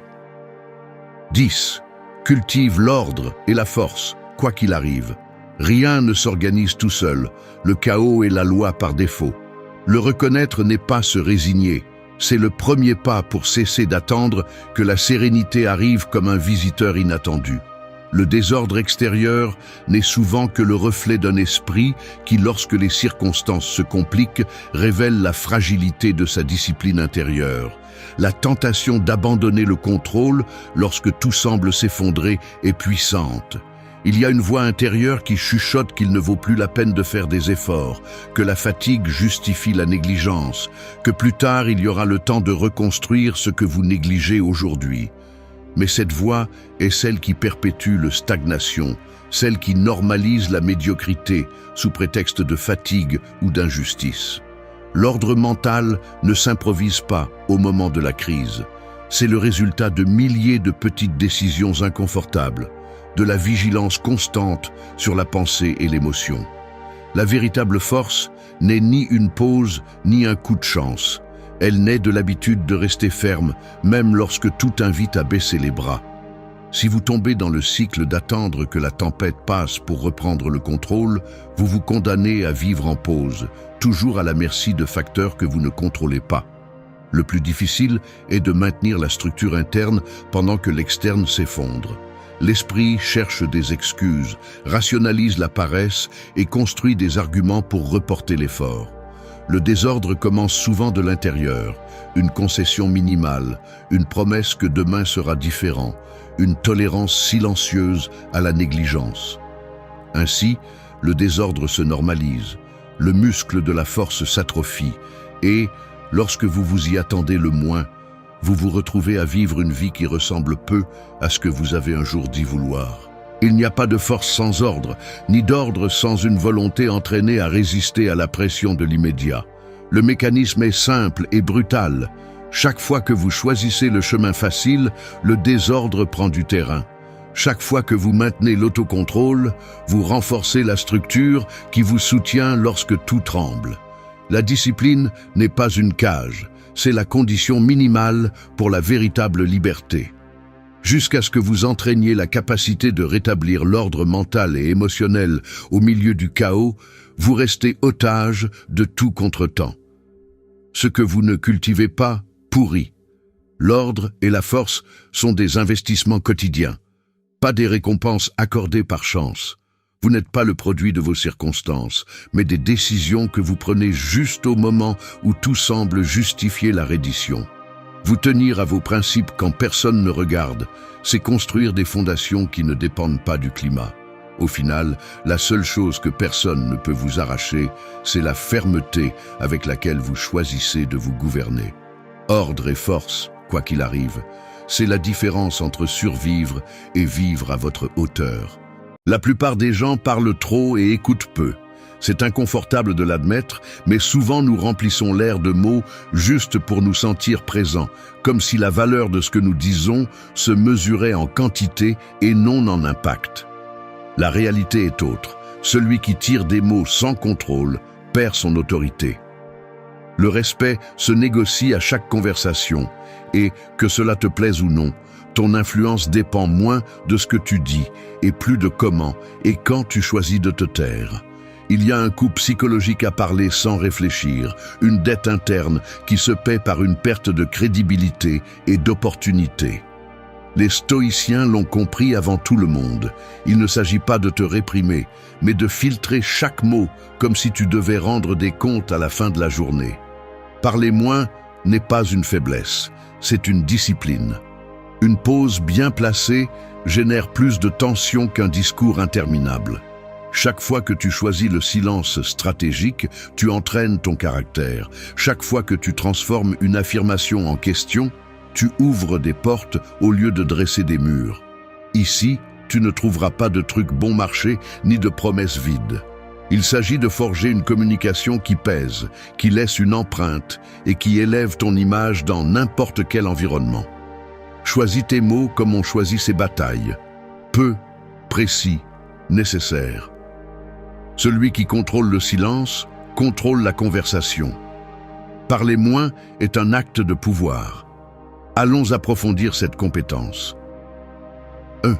10. Cultive l'ordre et la force, quoi qu'il arrive. Rien ne s'organise tout seul, le chaos est la loi par défaut. Le reconnaître n'est pas se résigner, c'est le premier pas pour cesser d'attendre que la sérénité arrive comme un visiteur inattendu. Le désordre extérieur n'est souvent que le reflet d'un esprit qui, lorsque les circonstances se compliquent, révèle la fragilité de sa discipline intérieure. La tentation d'abandonner le contrôle lorsque tout semble s'effondrer est puissante. Il y a une voix intérieure qui chuchote qu'il ne vaut plus la peine de faire des efforts, que la fatigue justifie la négligence, que plus tard il y aura le temps de reconstruire ce que vous négligez aujourd'hui. Mais cette voix est celle qui perpétue la stagnation, celle qui normalise la médiocrité sous prétexte de fatigue ou d'injustice. L'ordre mental ne s'improvise pas au moment de la crise. C'est le résultat de milliers de petites décisions inconfortables, de la vigilance constante sur la pensée et l'émotion. La véritable force n'est ni une pause ni un coup de chance. Elle naît de l'habitude de rester ferme, même lorsque tout invite à baisser les bras. Si vous tombez dans le cycle d'attendre que la tempête passe pour reprendre le contrôle, vous vous condamnez à vivre en pause, toujours à la merci de facteurs que vous ne contrôlez pas. Le plus difficile est de maintenir la structure interne pendant que l'externe s'effondre. L'esprit cherche des excuses, rationalise la paresse et construit des arguments pour reporter l'effort. Le désordre commence souvent de l'intérieur, une concession minimale, une promesse que demain sera différent, une tolérance silencieuse à la négligence. Ainsi, le désordre se normalise, le muscle de la force s'atrophie et, lorsque vous vous y attendez le moins, vous vous retrouvez à vivre une vie qui ressemble peu à ce que vous avez un jour dit vouloir. Il n'y a pas de force sans ordre, ni d'ordre sans une volonté entraînée à résister à la pression de l'immédiat. Le mécanisme est simple et brutal. Chaque fois que vous choisissez le chemin facile, le désordre prend du terrain. Chaque fois que vous maintenez l'autocontrôle, vous renforcez la structure qui vous soutient lorsque tout tremble. La discipline n'est pas une cage, c'est la condition minimale pour la véritable liberté. Jusqu'à ce que vous entraîniez la capacité de rétablir l'ordre mental et émotionnel au milieu du chaos, vous restez otage de tout contretemps. Ce que vous ne cultivez pas pourrit. L'ordre et la force sont des investissements quotidiens, pas des récompenses accordées par chance. Vous n'êtes pas le produit de vos circonstances, mais des décisions que vous prenez juste au moment où tout semble justifier la reddition. Vous tenir à vos principes quand personne ne regarde, c'est construire des fondations qui ne dépendent pas du climat. Au final, la seule chose que personne ne peut vous arracher, c'est la fermeté avec laquelle vous choisissez de vous gouverner. Ordre et force, quoi qu'il arrive, c'est la différence entre survivre et vivre à votre hauteur. La plupart des gens parlent trop et écoutent peu. C'est inconfortable de l'admettre, mais souvent nous remplissons l'air de mots juste pour nous sentir présents, comme si la valeur de ce que nous disons se mesurait en quantité et non en impact. La réalité est autre. Celui qui tire des mots sans contrôle perd son autorité. Le respect se négocie à chaque conversation et, que cela te plaise ou non, ton influence dépend moins de ce que tu dis et plus de comment et quand tu choisis de te taire. Il y a un coût psychologique à parler sans réfléchir, une dette interne qui se paie par une perte de crédibilité et d'opportunité. Les stoïciens l'ont compris avant tout le monde. Il ne s'agit pas de te réprimer, mais de filtrer chaque mot comme si tu devais rendre des comptes à la fin de la journée. Parler moins n'est pas une faiblesse, c'est une discipline. Une pause bien placée génère plus de tension qu'un discours interminable. Chaque fois que tu choisis le silence stratégique, tu entraînes ton caractère. Chaque fois que tu transformes une affirmation en question, tu ouvres des portes au lieu de dresser des murs. Ici, tu ne trouveras pas de trucs bon marché ni de promesses vides. Il s'agit de forger une communication qui pèse, qui laisse une empreinte et qui élève ton image dans n'importe quel environnement. Choisis tes mots comme on choisit ses batailles. Peu, précis, nécessaire. Celui qui contrôle le silence contrôle la conversation. Parler moins est un acte de pouvoir. Allons approfondir cette compétence. 1.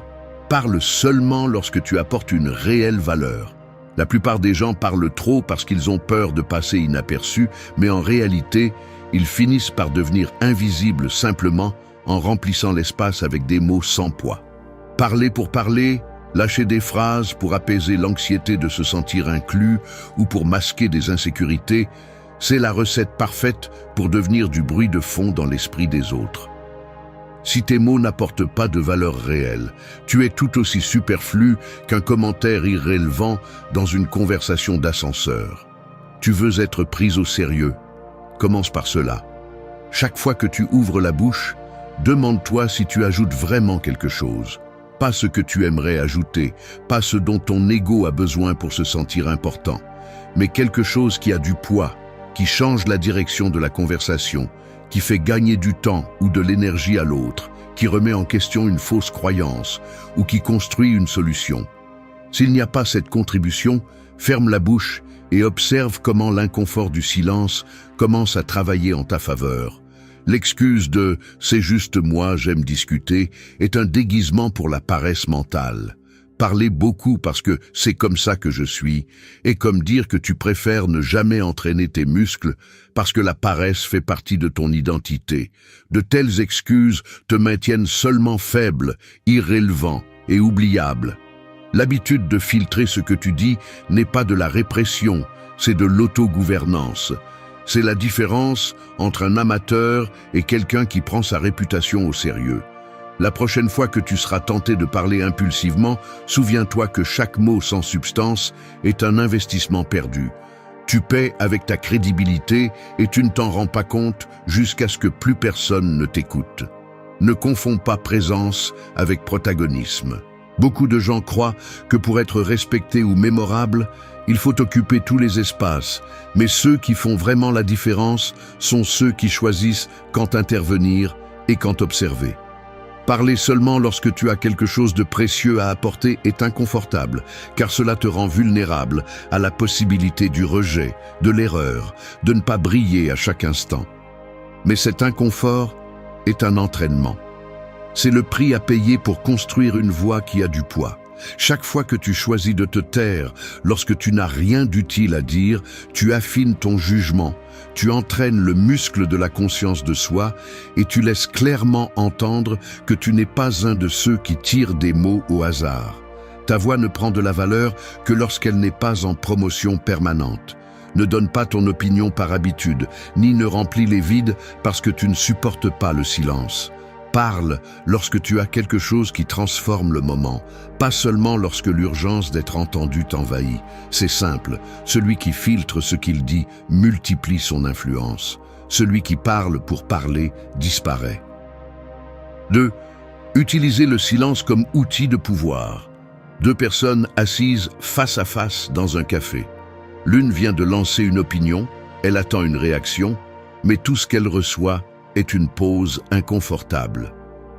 Parle seulement lorsque tu apportes une réelle valeur. La plupart des gens parlent trop parce qu'ils ont peur de passer inaperçus, mais en réalité, ils finissent par devenir invisibles simplement en remplissant l'espace avec des mots sans poids. Parler pour parler, lâcher des phrases pour apaiser l'anxiété de se sentir inclus ou pour masquer des insécurités, c'est la recette parfaite pour devenir du bruit de fond dans l'esprit des autres. Si tes mots n'apportent pas de valeur réelle, tu es tout aussi superflu qu'un commentaire irrélevant dans une conversation d'ascenseur. Tu veux être pris au sérieux. Commence par cela. Chaque fois que tu ouvres la bouche, demande-toi si tu ajoutes vraiment quelque chose. Pas ce que tu aimerais ajouter, pas ce dont ton ego a besoin pour se sentir important, mais quelque chose qui a du poids, qui change la direction de la conversation, qui fait gagner du temps ou de l'énergie à l'autre, qui remet en question une fausse croyance ou qui construit une solution. S'il n'y a pas cette contribution, ferme la bouche et observe comment l'inconfort du silence commence à travailler en ta faveur. L'excuse de « c'est juste moi, j'aime discuter » est un déguisement pour la paresse mentale. Parler beaucoup parce que c'est comme ça que je suis, est comme dire que tu préfères ne jamais entraîner tes muscles parce que la paresse fait partie de ton identité. De telles excuses te maintiennent seulement faible, irrélevant et oubliable. L'habitude de filtrer ce que tu dis n'est pas de la répression, c'est de l'autogouvernance. C'est la différence entre un amateur et quelqu'un qui prend sa réputation au sérieux. La prochaine fois que tu seras tenté de parler impulsivement, souviens-toi que chaque mot sans substance est un investissement perdu. Tu paies avec ta crédibilité et tu ne t'en rends pas compte jusqu'à ce que plus personne ne t'écoute. Ne confonds pas présence avec protagonisme. Beaucoup de gens croient que pour être respecté ou mémorable, il faut occuper tous les espaces, mais ceux qui font vraiment la différence sont ceux qui choisissent quand intervenir et quand observer. Parler seulement lorsque tu as quelque chose de précieux à apporter est inconfortable, car cela te rend vulnérable à la possibilité du rejet, de l'erreur, de ne pas briller à chaque instant. Mais cet inconfort est un entraînement. C'est le prix à payer pour construire une voix qui a du poids. Chaque fois que tu choisis de te taire, lorsque tu n'as rien d'utile à dire, tu affines ton jugement, tu entraînes le muscle de la conscience de soi et tu laisses clairement entendre que tu n'es pas un de ceux qui tirent des mots au hasard. Ta voix ne prend de la valeur que lorsqu'elle n'est pas en promotion permanente. Ne donne pas ton opinion par habitude, ni ne remplis les vides parce que tu ne supportes pas le silence. Parle lorsque tu as quelque chose qui transforme le moment, pas seulement lorsque l'urgence d'être entendu t'envahit. C'est simple, celui qui filtre ce qu'il dit multiplie son influence. Celui qui parle pour parler disparaît. 2. Utilisez le silence comme outil de pouvoir. Deux personnes assises face à face dans un café. L'une vient de lancer une opinion, elle attend une réaction, mais tout ce qu'elle reçoit est une pause inconfortable.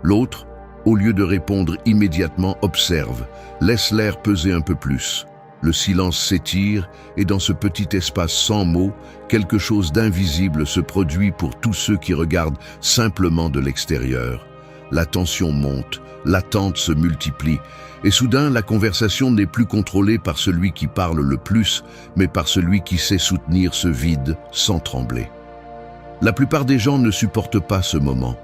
L'autre, au lieu de répondre immédiatement, observe, laisse l'air peser un peu plus. Le silence s'étire et dans ce petit espace sans mots, quelque chose d'invisible se produit pour tous ceux qui regardent simplement de l'extérieur. La tension monte, l'attente se multiplie et soudain la conversation n'est plus contrôlée par celui qui parle le plus, mais par celui qui sait soutenir ce vide sans trembler. La plupart des gens ne supportent pas ce moment.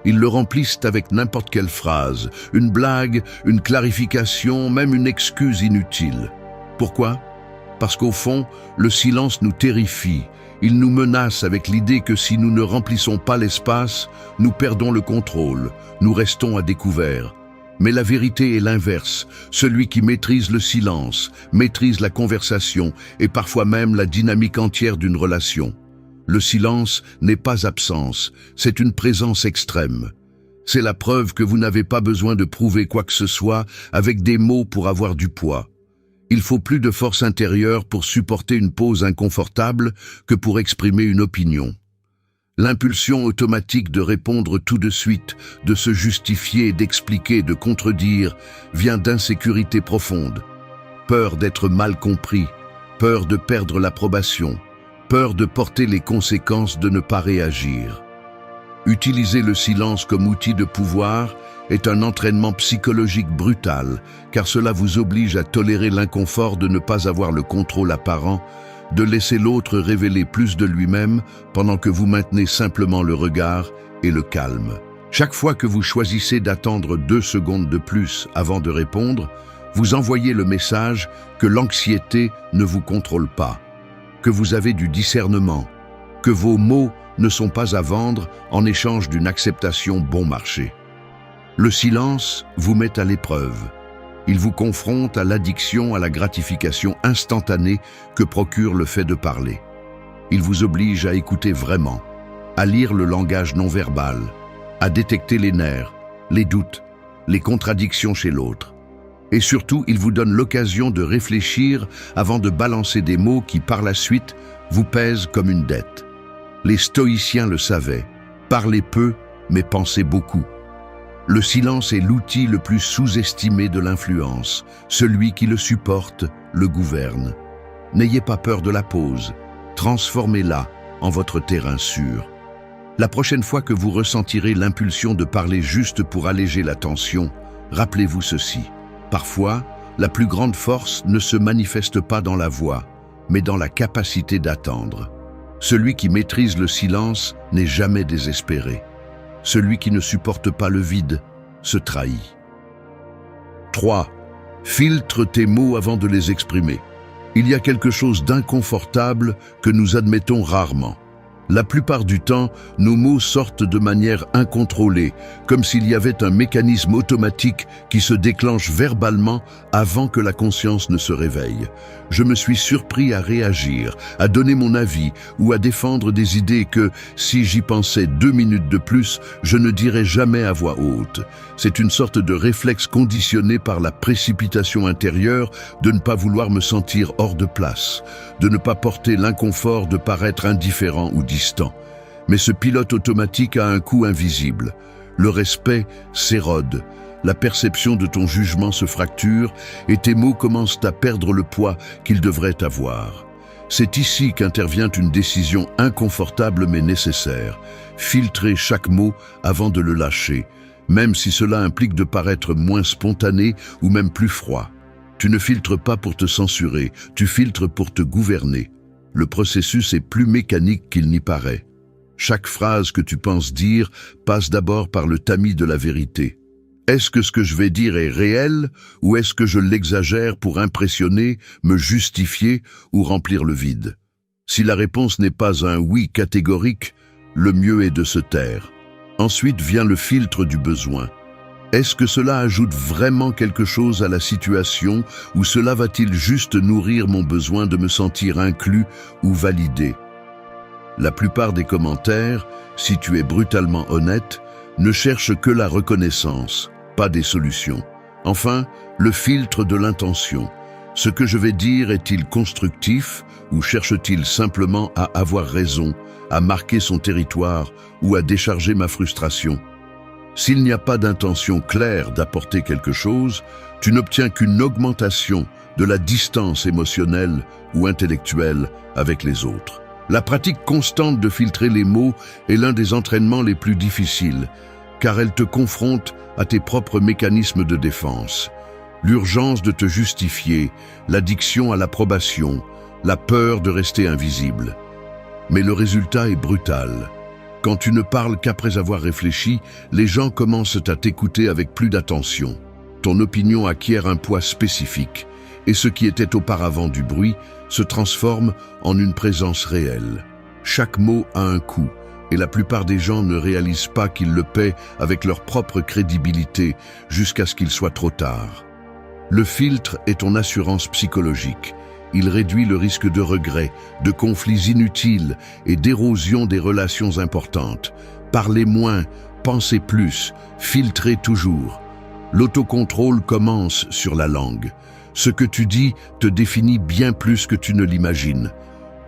Ils le remplissent avec n'importe quelle phrase, une blague, une clarification, même une excuse inutile. Pourquoi? Parce qu'au fond, le silence nous terrifie. Il nous menace avec l'idée que si nous ne remplissons pas l'espace, nous perdons le contrôle, nous restons à découvert. Mais la vérité est l'inverse. Celui qui maîtrise le silence, maîtrise la conversation et parfois même la dynamique entière d'une relation. Le silence n'est pas absence, c'est une présence extrême. C'est la preuve que vous n'avez pas besoin de prouver quoi que ce soit avec des mots pour avoir du poids. Il faut plus de force intérieure pour supporter une pause inconfortable que pour exprimer une opinion. L'impulsion automatique de répondre tout de suite, de se justifier, d'expliquer, de contredire, vient d'insécurité profonde. Peur d'être mal compris, peur de perdre l'approbation, peur de porter les conséquences de ne pas réagir. Utiliser le silence comme outil de pouvoir est un entraînement psychologique brutal, car cela vous oblige à tolérer l'inconfort de ne pas avoir le contrôle apparent, de laisser l'autre révéler plus de lui-même pendant que vous maintenez simplement le regard et le calme. Chaque fois que vous choisissez d'attendre 2 secondes de plus avant de répondre, vous envoyez le message que l'anxiété ne vous contrôle pas, que vous avez du discernement, que vos mots ne sont pas à vendre en échange d'une acceptation bon marché. Le silence vous met à l'épreuve. Il vous confronte à l'addiction à la gratification instantanée que procure le fait de parler. Il vous oblige à écouter vraiment, à lire le langage non verbal, à détecter les nerfs, les doutes, les contradictions chez l'autre. Et surtout, il vous donne l'occasion de réfléchir avant de balancer des mots qui, par la suite, vous pèsent comme une dette. Les stoïciens le savaient. Parlez peu, mais pensez beaucoup. Le silence est l'outil le plus sous-estimé de l'influence. Celui qui le supporte le gouverne. N'ayez pas peur de la pause. Transformez-la en votre terrain sûr. La prochaine fois que vous ressentirez l'impulsion de parler juste pour alléger la tension, rappelez-vous ceci. Parfois, la plus grande force ne se manifeste pas dans la voix, mais dans la capacité d'attendre. Celui qui maîtrise le silence n'est jamais désespéré. Celui qui ne supporte pas le vide se trahit. 3. Filtre tes mots avant de les exprimer. Il y a quelque chose d'inconfortable que nous admettons rarement. La plupart du temps, nos mots sortent de manière incontrôlée, comme s'il y avait un mécanisme automatique qui se déclenche verbalement avant que la conscience ne se réveille. Je me suis surpris à réagir, à donner mon avis ou à défendre des idées que, si j'y pensais 2 minutes de plus, je ne dirais jamais à voix haute. C'est une sorte de réflexe conditionné par la précipitation intérieure de ne pas vouloir me sentir hors de place, de ne pas porter l'inconfort de paraître indifférent ou distant. Mais ce pilote automatique a un coût invisible. Le respect s'érode, la perception de ton jugement se fracture et tes mots commencent à perdre le poids qu'ils devraient avoir. C'est ici qu'intervient une décision inconfortable mais nécessaire. Filtrer chaque mot avant de le lâcher, même si cela implique de paraître moins spontané ou même plus froid. Tu ne filtres pas pour te censurer, tu filtres pour te gouverner. Le processus est plus mécanique qu'il n'y paraît. Chaque phrase que tu penses dire passe d'abord par le tamis de la vérité. Est-ce que ce que je vais dire est réel ou est-ce que je l'exagère pour impressionner, me justifier ou remplir le vide? Si la réponse n'est pas un oui catégorique, le mieux est de se taire. Ensuite vient le filtre du besoin. Est-ce que cela ajoute vraiment quelque chose à la situation ou cela va-t-il juste nourrir mon besoin de me sentir inclus ou validé? La plupart des commentaires, si tu es brutalement honnête, ne cherchent que la reconnaissance, pas des solutions. Enfin, le filtre de l'intention. Ce que je vais dire est-il constructif ou cherche-t-il simplement à avoir raison, à marquer son territoire ou à décharger ma frustration? S'il n'y a pas d'intention claire d'apporter quelque chose, tu n'obtiens qu'une augmentation de la distance émotionnelle ou intellectuelle avec les autres. La pratique constante de filtrer les mots est l'un des entraînements les plus difficiles, car elle te confronte à tes propres mécanismes de défense. L'urgence de te justifier, l'addiction à l'approbation, la peur de rester invisible. Mais le résultat est brutal. Quand tu ne parles qu'après avoir réfléchi, les gens commencent à t'écouter avec plus d'attention. Ton opinion acquiert un poids spécifique, et ce qui était auparavant du bruit se transforme en une présence réelle. Chaque mot a un coût, et la plupart des gens ne réalisent pas qu'ils le paient avec leur propre crédibilité jusqu'à ce qu'il soit trop tard. Le filtre est ton assurance psychologique. Il réduit le risque de regrets, de conflits inutiles et d'érosion des relations importantes. Parlez moins, pensez plus, filtrez toujours. L'autocontrôle commence sur la langue. Ce que tu dis te définit bien plus que tu ne l'imagines.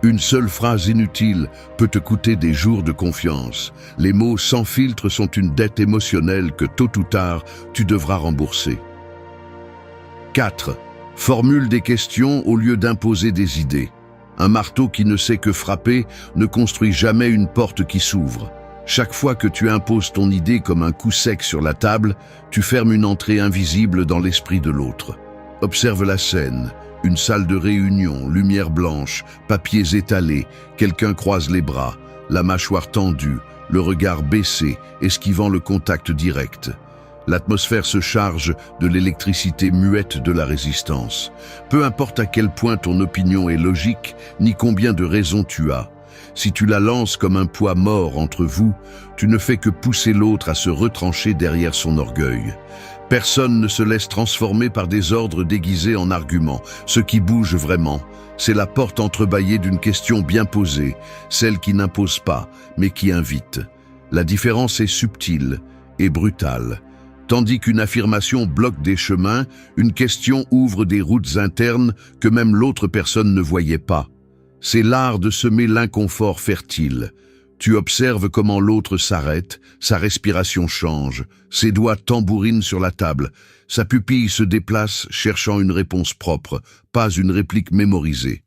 Une seule phrase inutile peut te coûter des jours de confiance. Les mots sans filtre sont une dette émotionnelle que tôt ou tard, tu devras rembourser. 4. Formule des questions au lieu d'imposer des idées. Un marteau qui ne sait que frapper ne construit jamais une porte qui s'ouvre. Chaque fois que tu imposes ton idée comme un coup sec sur la table, tu fermes une entrée invisible dans l'esprit de l'autre. Observe la scène. Une salle de réunion, lumière blanche, papiers étalés, quelqu'un croise les bras, la mâchoire tendue, le regard baissé, esquivant le contact direct. L'atmosphère se charge de l'électricité muette de la résistance. Peu importe à quel point ton opinion est logique, ni combien de raisons tu as. Si tu la lances comme un poids mort entre vous, tu ne fais que pousser l'autre à se retrancher derrière son orgueil. Personne ne se laisse transformer par des ordres déguisés en arguments. Ce qui bouge vraiment, c'est la porte entrebâillée d'une question bien posée, celle qui n'impose pas, mais qui invite. La différence est subtile et brutale. Tandis qu'une affirmation bloque des chemins, une question ouvre des routes internes que même l'autre personne ne voyait pas. C'est l'art de semer l'inconfort fertile. Tu observes comment l'autre s'arrête, sa respiration change, ses doigts tambourinent sur la table, sa pupille se déplace cherchant une réponse propre, pas une réplique mémorisée.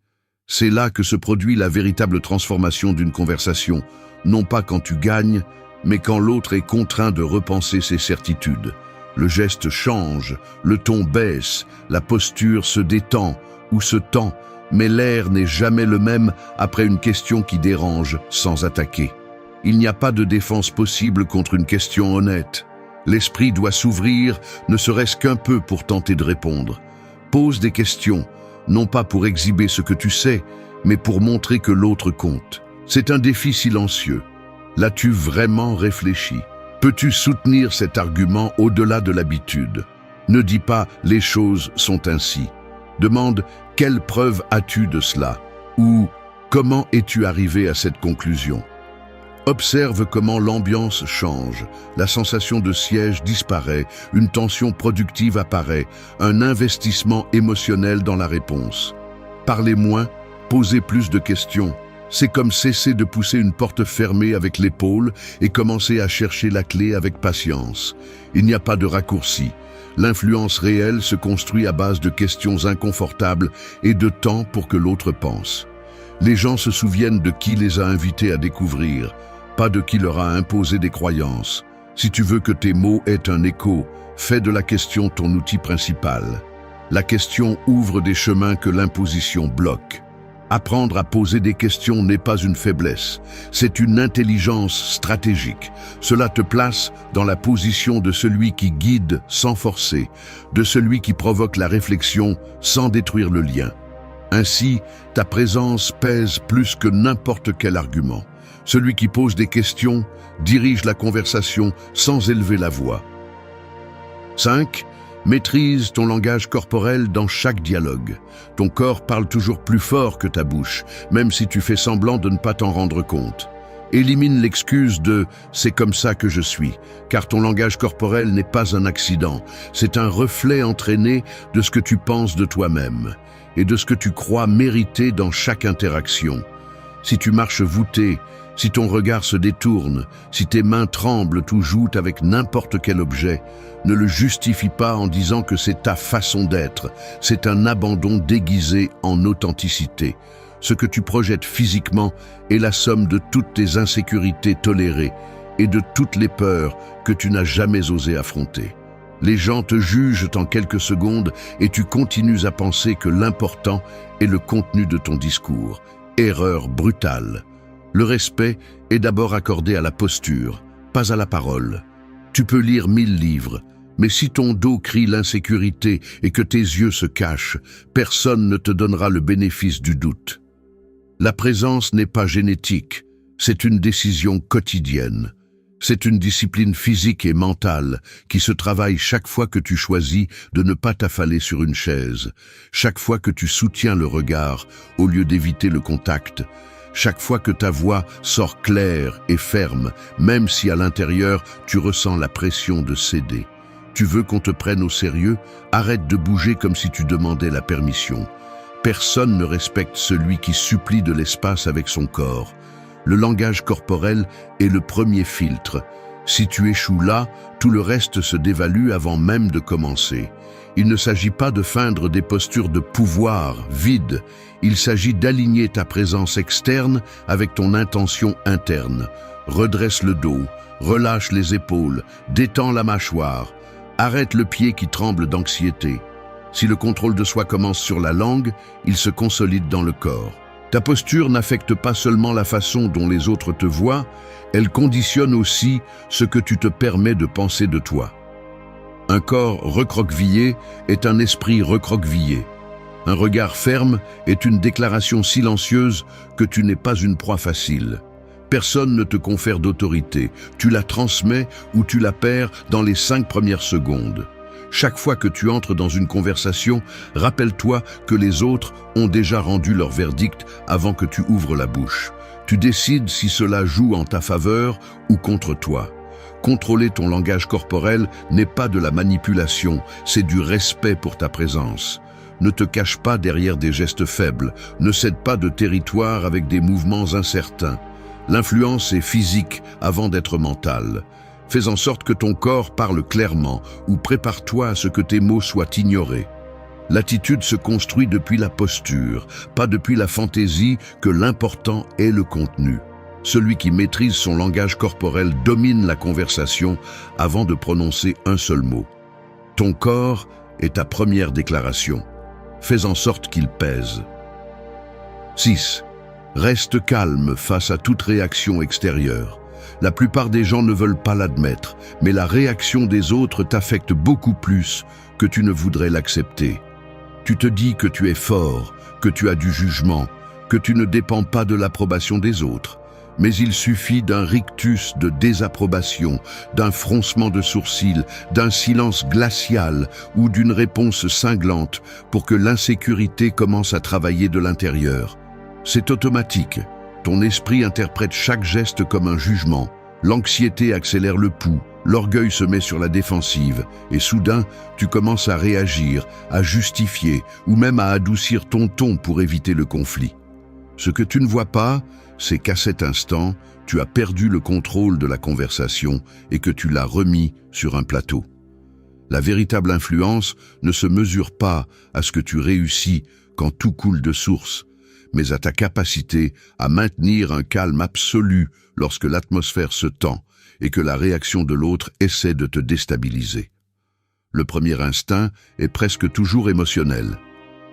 C'est là que se produit la véritable transformation d'une conversation, non pas quand tu gagnes, mais quand l'autre est contraint de repenser ses certitudes. Le geste change, le ton baisse, la posture se détend ou se tend, mais l'air n'est jamais le même après une question qui dérange sans attaquer. Il n'y a pas de défense possible contre une question honnête. L'esprit doit s'ouvrir, ne serait-ce qu'un peu pour tenter de répondre. Pose des questions, non pas pour exhiber ce que tu sais, mais pour montrer que l'autre compte. C'est un défi silencieux. L'as-tu vraiment réfléchi? Peux-tu soutenir cet argument au-delà de l'habitude? Ne dis pas « les choses sont ainsi ». Demande « quelle preuve as-tu de cela ?» ou « comment es-tu arrivé à cette conclusion ?» Observe comment l'ambiance change, la sensation de siège disparaît, une tension productive apparaît, un investissement émotionnel dans la réponse. Parlez moins, posez plus de questions. C'est comme cesser de pousser une porte fermée avec l'épaule et commencer à chercher la clé avec patience. Il n'y a pas de raccourci. L'influence réelle se construit à base de questions inconfortables et de temps pour que l'autre pense. Les gens se souviennent de qui les a invités à découvrir, pas de qui leur a imposé des croyances. Si tu veux que tes mots aient un écho, fais de la question ton outil principal. La question ouvre des chemins que l'imposition bloque. Apprendre à poser des questions n'est pas une faiblesse, c'est une intelligence stratégique. Cela te place dans la position de celui qui guide sans forcer, de celui qui provoque la réflexion sans détruire le lien. Ainsi, ta présence pèse plus que n'importe quel argument. Celui qui pose des questions dirige la conversation sans élever la voix. 5. Maîtrise ton langage corporel dans chaque dialogue. Ton corps parle toujours plus fort que ta bouche, même si tu fais semblant de ne pas t'en rendre compte. Élimine l'excuse de « c'est comme ça que je suis », car ton langage corporel n'est pas un accident, c'est un reflet entraîné de ce que tu penses de toi-même et de ce que tu crois mériter dans chaque interaction. Si tu marches voûté, si ton regard se détourne, si tes mains tremblent ou jouent avec n'importe quel objet, ne le justifie pas en disant que c'est ta façon d'être, c'est un abandon déguisé en authenticité. Ce que tu projettes physiquement est la somme de toutes tes insécurités tolérées et de toutes les peurs que tu n'as jamais osé affronter. Les gens te jugent en quelques secondes et tu continues à penser que l'important est le contenu de ton discours. Erreur brutale. Le respect est d'abord accordé à la posture, pas à la parole. Tu peux lire 1000 livres, mais si ton dos crie l'insécurité et que tes yeux se cachent, personne ne te donnera le bénéfice du doute. La présence n'est pas génétique, c'est une décision quotidienne. C'est une discipline physique et mentale qui se travaille chaque fois que tu choisis de ne pas t'affaler sur une chaise, chaque fois que tu soutiens le regard au lieu d'éviter le contact, chaque fois que ta voix sort claire et ferme, même si à l'intérieur tu ressens la pression de céder. Tu veux qu'on te prenne au sérieux? Arrête de bouger comme si tu demandais la permission. Personne ne respecte celui qui supplie de l'espace avec son corps. Le langage corporel est le premier filtre. Si tu échoues là, tout le reste se dévalue avant même de commencer. Il ne s'agit pas de feindre des postures de pouvoir vides. Il s'agit d'aligner ta présence externe avec ton intention interne. Redresse le dos, relâche les épaules, détends la mâchoire. Arrête le pied qui tremble d'anxiété. Si le contrôle de soi commence sur la langue, il se consolide dans le corps. Ta posture n'affecte pas seulement la façon dont les autres te voient, elle conditionne aussi ce que tu te permets de penser de toi. Un corps recroquevillé est un esprit recroquevillé. Un regard ferme est une déclaration silencieuse que tu n'es pas une proie facile. Personne ne te confère d'autorité, tu la transmets ou tu la perds dans les 5 premières secondes. Chaque fois que tu entres dans une conversation, rappelle-toi que les autres ont déjà rendu leur verdict avant que tu ouvres la bouche. Tu décides si cela joue en ta faveur ou contre toi. Contrôler ton langage corporel n'est pas de la manipulation, c'est du respect pour ta présence. Ne te cache pas derrière des gestes faibles, ne cède pas de territoire avec des mouvements incertains. L'influence est physique avant d'être mentale. Fais en sorte que ton corps parle clairement ou prépare-toi à ce que tes mots soient ignorés. L'attitude se construit depuis la posture, pas depuis la fantaisie que l'important est le contenu. Celui qui maîtrise son langage corporel domine la conversation avant de prononcer un seul mot. Ton corps est ta première déclaration. Fais en sorte qu'il pèse. 6. Reste calme face à toute réaction extérieure. La plupart des gens ne veulent pas l'admettre, mais la réaction des autres t'affecte beaucoup plus que tu ne voudrais l'accepter. Tu te dis que tu es fort, que tu as du jugement, que tu ne dépends pas de l'approbation des autres. Mais il suffit d'un rictus de désapprobation, d'un froncement de sourcils, d'un silence glacial ou d'une réponse cinglante pour que l'insécurité commence à travailler de l'intérieur. C'est automatique. Ton esprit interprète chaque geste comme un jugement. L'anxiété accélère le pouls, l'orgueil se met sur la défensive et soudain, tu commences à réagir, à justifier ou même à adoucir ton ton pour éviter le conflit. Ce que tu ne vois pas, c'est qu'à cet instant, tu as perdu le contrôle de la conversation et que tu l'as remis sur un plateau. La véritable influence ne se mesure pas à ce que tu réussis quand tout coule de source, mais à ta capacité à maintenir un calme absolu lorsque l'atmosphère se tend et que la réaction de l'autre essaie de te déstabiliser. Le premier instinct est presque toujours émotionnel.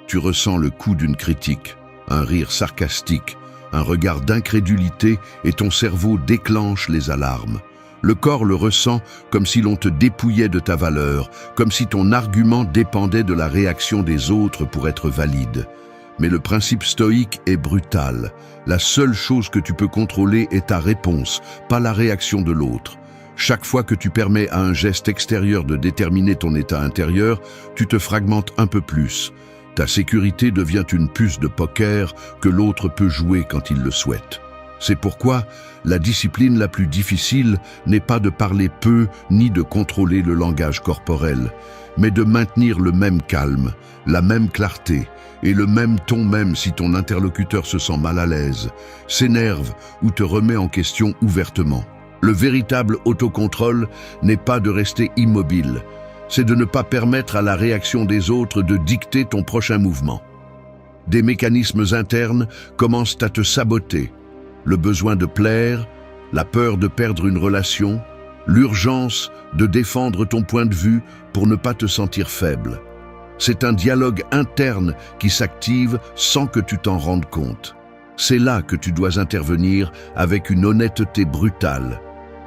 Tu ressens le coup d'une critique, un rire sarcastique, un regard d'incrédulité et ton cerveau déclenche les alarmes. Le corps le ressent comme si l'on te dépouillait de ta valeur, comme si ton argument dépendait de la réaction des autres pour être valide. Mais le principe stoïque est brutal. La seule chose que tu peux contrôler est ta réponse, pas la réaction de l'autre. Chaque fois que tu permets à un geste extérieur de déterminer ton état intérieur, tu te fragmentes un peu plus. Ta sécurité devient une puce de poker que l'autre peut jouer quand il le souhaite. C'est pourquoi la discipline la plus difficile n'est pas de parler peu ni de contrôler le langage corporel, mais de maintenir le même calme, la même clarté et le même ton même si ton interlocuteur se sent mal à l'aise, s'énerve ou te remet en question ouvertement. Le véritable autocontrôle n'est pas de rester immobile, c'est de ne pas permettre à la réaction des autres de dicter ton prochain mouvement. Des mécanismes internes commencent à te saboter. Le besoin de plaire, la peur de perdre une relation, l'urgence de défendre ton point de vue pour ne pas te sentir faible. C'est un dialogue interne qui s'active sans que tu t'en rendes compte. C'est là que tu dois intervenir avec une honnêteté brutale.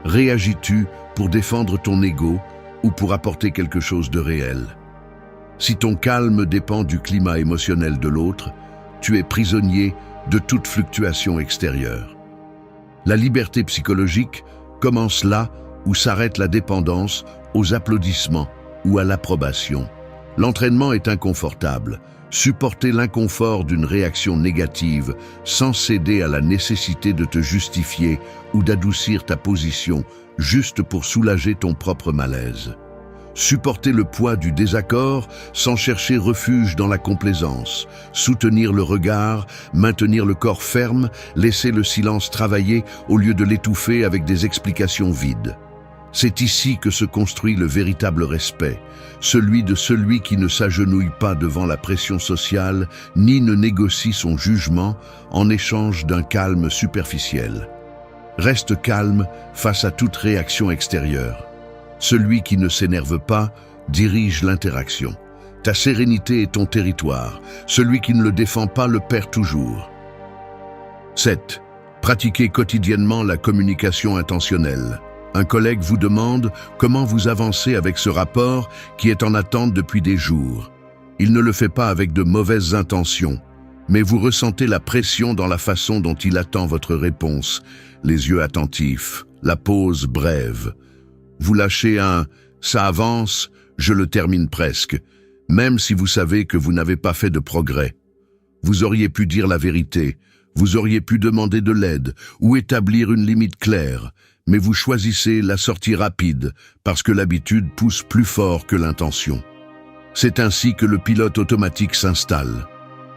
Réagis-tu pour défendre ton ego ou pour apporter quelque chose de réel? Si ton calme dépend du climat émotionnel de l'autre, tu es prisonnier de toute fluctuation extérieure. La liberté psychologique commence là où s'arrête la dépendance aux applaudissements ou à l'approbation. L'entraînement est inconfortable. Supporter l'inconfort d'une réaction négative sans céder à la nécessité de te justifier ou d'adoucir ta position juste pour soulager ton propre malaise. Supporter le poids du désaccord sans chercher refuge dans la complaisance, soutenir le regard, maintenir le corps ferme, laisser le silence travailler au lieu de l'étouffer avec des explications vides. C'est ici que se construit le véritable respect, celui qui ne s'agenouille pas devant la pression sociale ni ne négocie son jugement en échange d'un calme superficiel. Reste calme face à toute réaction extérieure. Celui qui ne s'énerve pas dirige l'interaction. Ta sérénité est ton territoire. Celui qui ne le défend pas le perd toujours. 7. Pratiquez quotidiennement la communication intentionnelle. Un collègue vous demande comment vous avancez avec ce rapport qui est en attente depuis des jours. Il ne le fait pas avec de mauvaises intentions, mais vous ressentez la pression dans la façon dont il attend votre réponse, les yeux attentifs, la pause brève. Vous lâchez un « ça avance, je le termine presque », même si vous savez que vous n'avez pas fait de progrès. Vous auriez pu dire la vérité, vous auriez pu demander de l'aide ou établir une limite claire, mais vous choisissez la sortie rapide parce que l'habitude pousse plus fort que l'intention. C'est ainsi que le pilote automatique s'installe.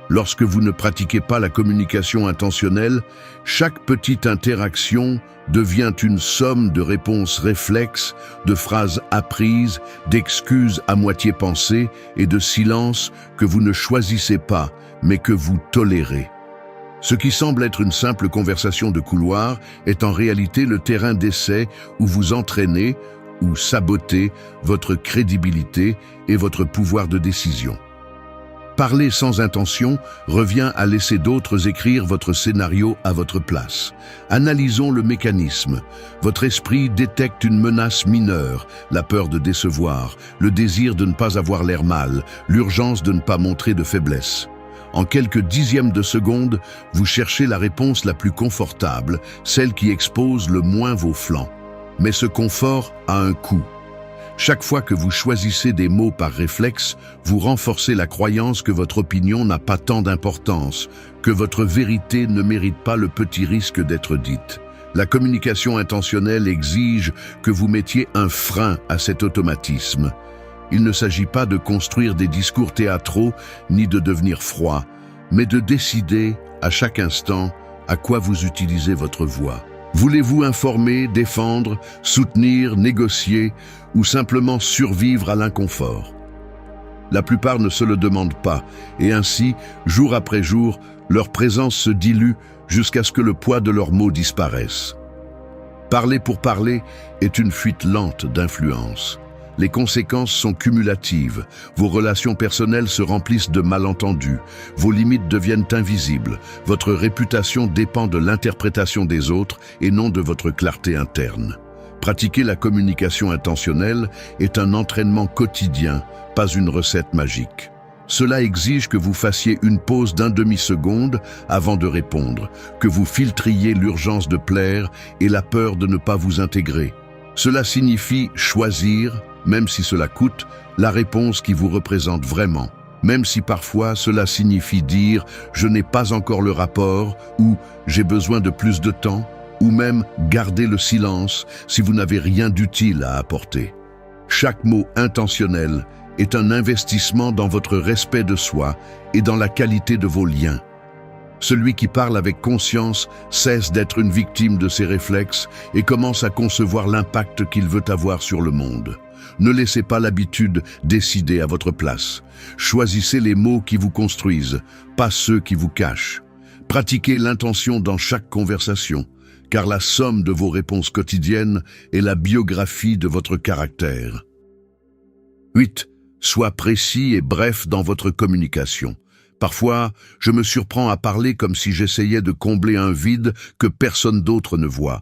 Lorsque vous ne pratiquez pas la communication intentionnelle, chaque petite interaction devient une somme de réponses réflexes, de phrases apprises, d'excuses à moitié pensées et de silences que vous ne choisissez pas, mais que vous tolérez. Ce qui semble être une simple conversation de couloir est en réalité le terrain d'essai où vous entraînez ou sabotez votre crédibilité et votre pouvoir de décision. Parler sans intention revient à laisser d'autres écrire votre scénario à votre place. Analysons le mécanisme. Votre esprit détecte une menace mineure, la peur de décevoir, le désir de ne pas avoir l'air mal, l'urgence de ne pas montrer de faiblesse. En quelques dixièmes de seconde, vous cherchez la réponse la plus confortable, celle qui expose le moins vos flancs. Mais ce confort a un coût. Chaque fois que vous choisissez des mots par réflexe, vous renforcez la croyance que votre opinion n'a pas tant d'importance, que votre vérité ne mérite pas le petit risque d'être dite. La communication intentionnelle exige que vous mettiez un frein à cet automatisme. Il ne s'agit pas de construire des discours théâtraux ni de devenir froid, mais de décider, à chaque instant, à quoi vous utilisez votre voix. Voulez-vous informer, défendre, soutenir, négocier ou simplement survivre à l'inconfort? La plupart ne se le demandent pas, et ainsi, jour après jour, leur présence se dilue jusqu'à ce que le poids de leurs mots disparaisse. Parler pour parler est une fuite lente d'influence. Les conséquences sont cumulatives, vos relations personnelles se remplissent de malentendus, vos limites deviennent invisibles, votre réputation dépend de l'interprétation des autres et non de votre clarté interne. Pratiquer la communication intentionnelle est un entraînement quotidien, pas une recette magique. Cela exige que vous fassiez une pause d'1 demi-seconde avant de répondre, que vous filtriez l'urgence de plaire et la peur de ne pas vous intégrer. Cela signifie choisir, même si cela coûte, la réponse qui vous représente vraiment. Même si parfois cela signifie dire « je n'ai pas encore le rapport » ou « j'ai besoin de plus de temps » ou même garder le silence si vous n'avez rien d'utile à apporter. Chaque mot intentionnel est un investissement dans votre respect de soi et dans la qualité de vos liens. Celui qui parle avec conscience cesse d'être une victime de ses réflexes et commence à concevoir l'impact qu'il veut avoir sur le monde. Ne laissez pas l'habitude décider à votre place. Choisissez les mots qui vous construisent, pas ceux qui vous cachent. Pratiquez l'intention dans chaque conversation, car la somme de vos réponses quotidiennes est la biographie de votre caractère. 8. Sois précis et bref dans votre communication. Parfois, je me surprends à parler comme si j'essayais de combler un vide que personne d'autre ne voit.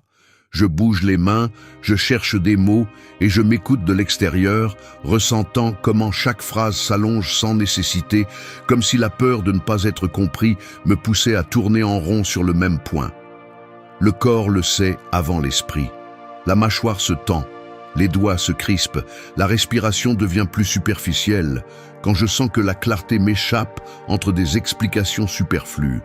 Je bouge les mains, je cherche des mots et je m'écoute de l'extérieur, ressentant comment chaque phrase s'allonge sans nécessité, comme si la peur de ne pas être compris me poussait à tourner en rond sur le même point. Le corps le sait avant l'esprit. La mâchoire se tend, les doigts se crispent, la respiration devient plus superficielle, quand je sens que la clarté m'échappe entre des explications superflues.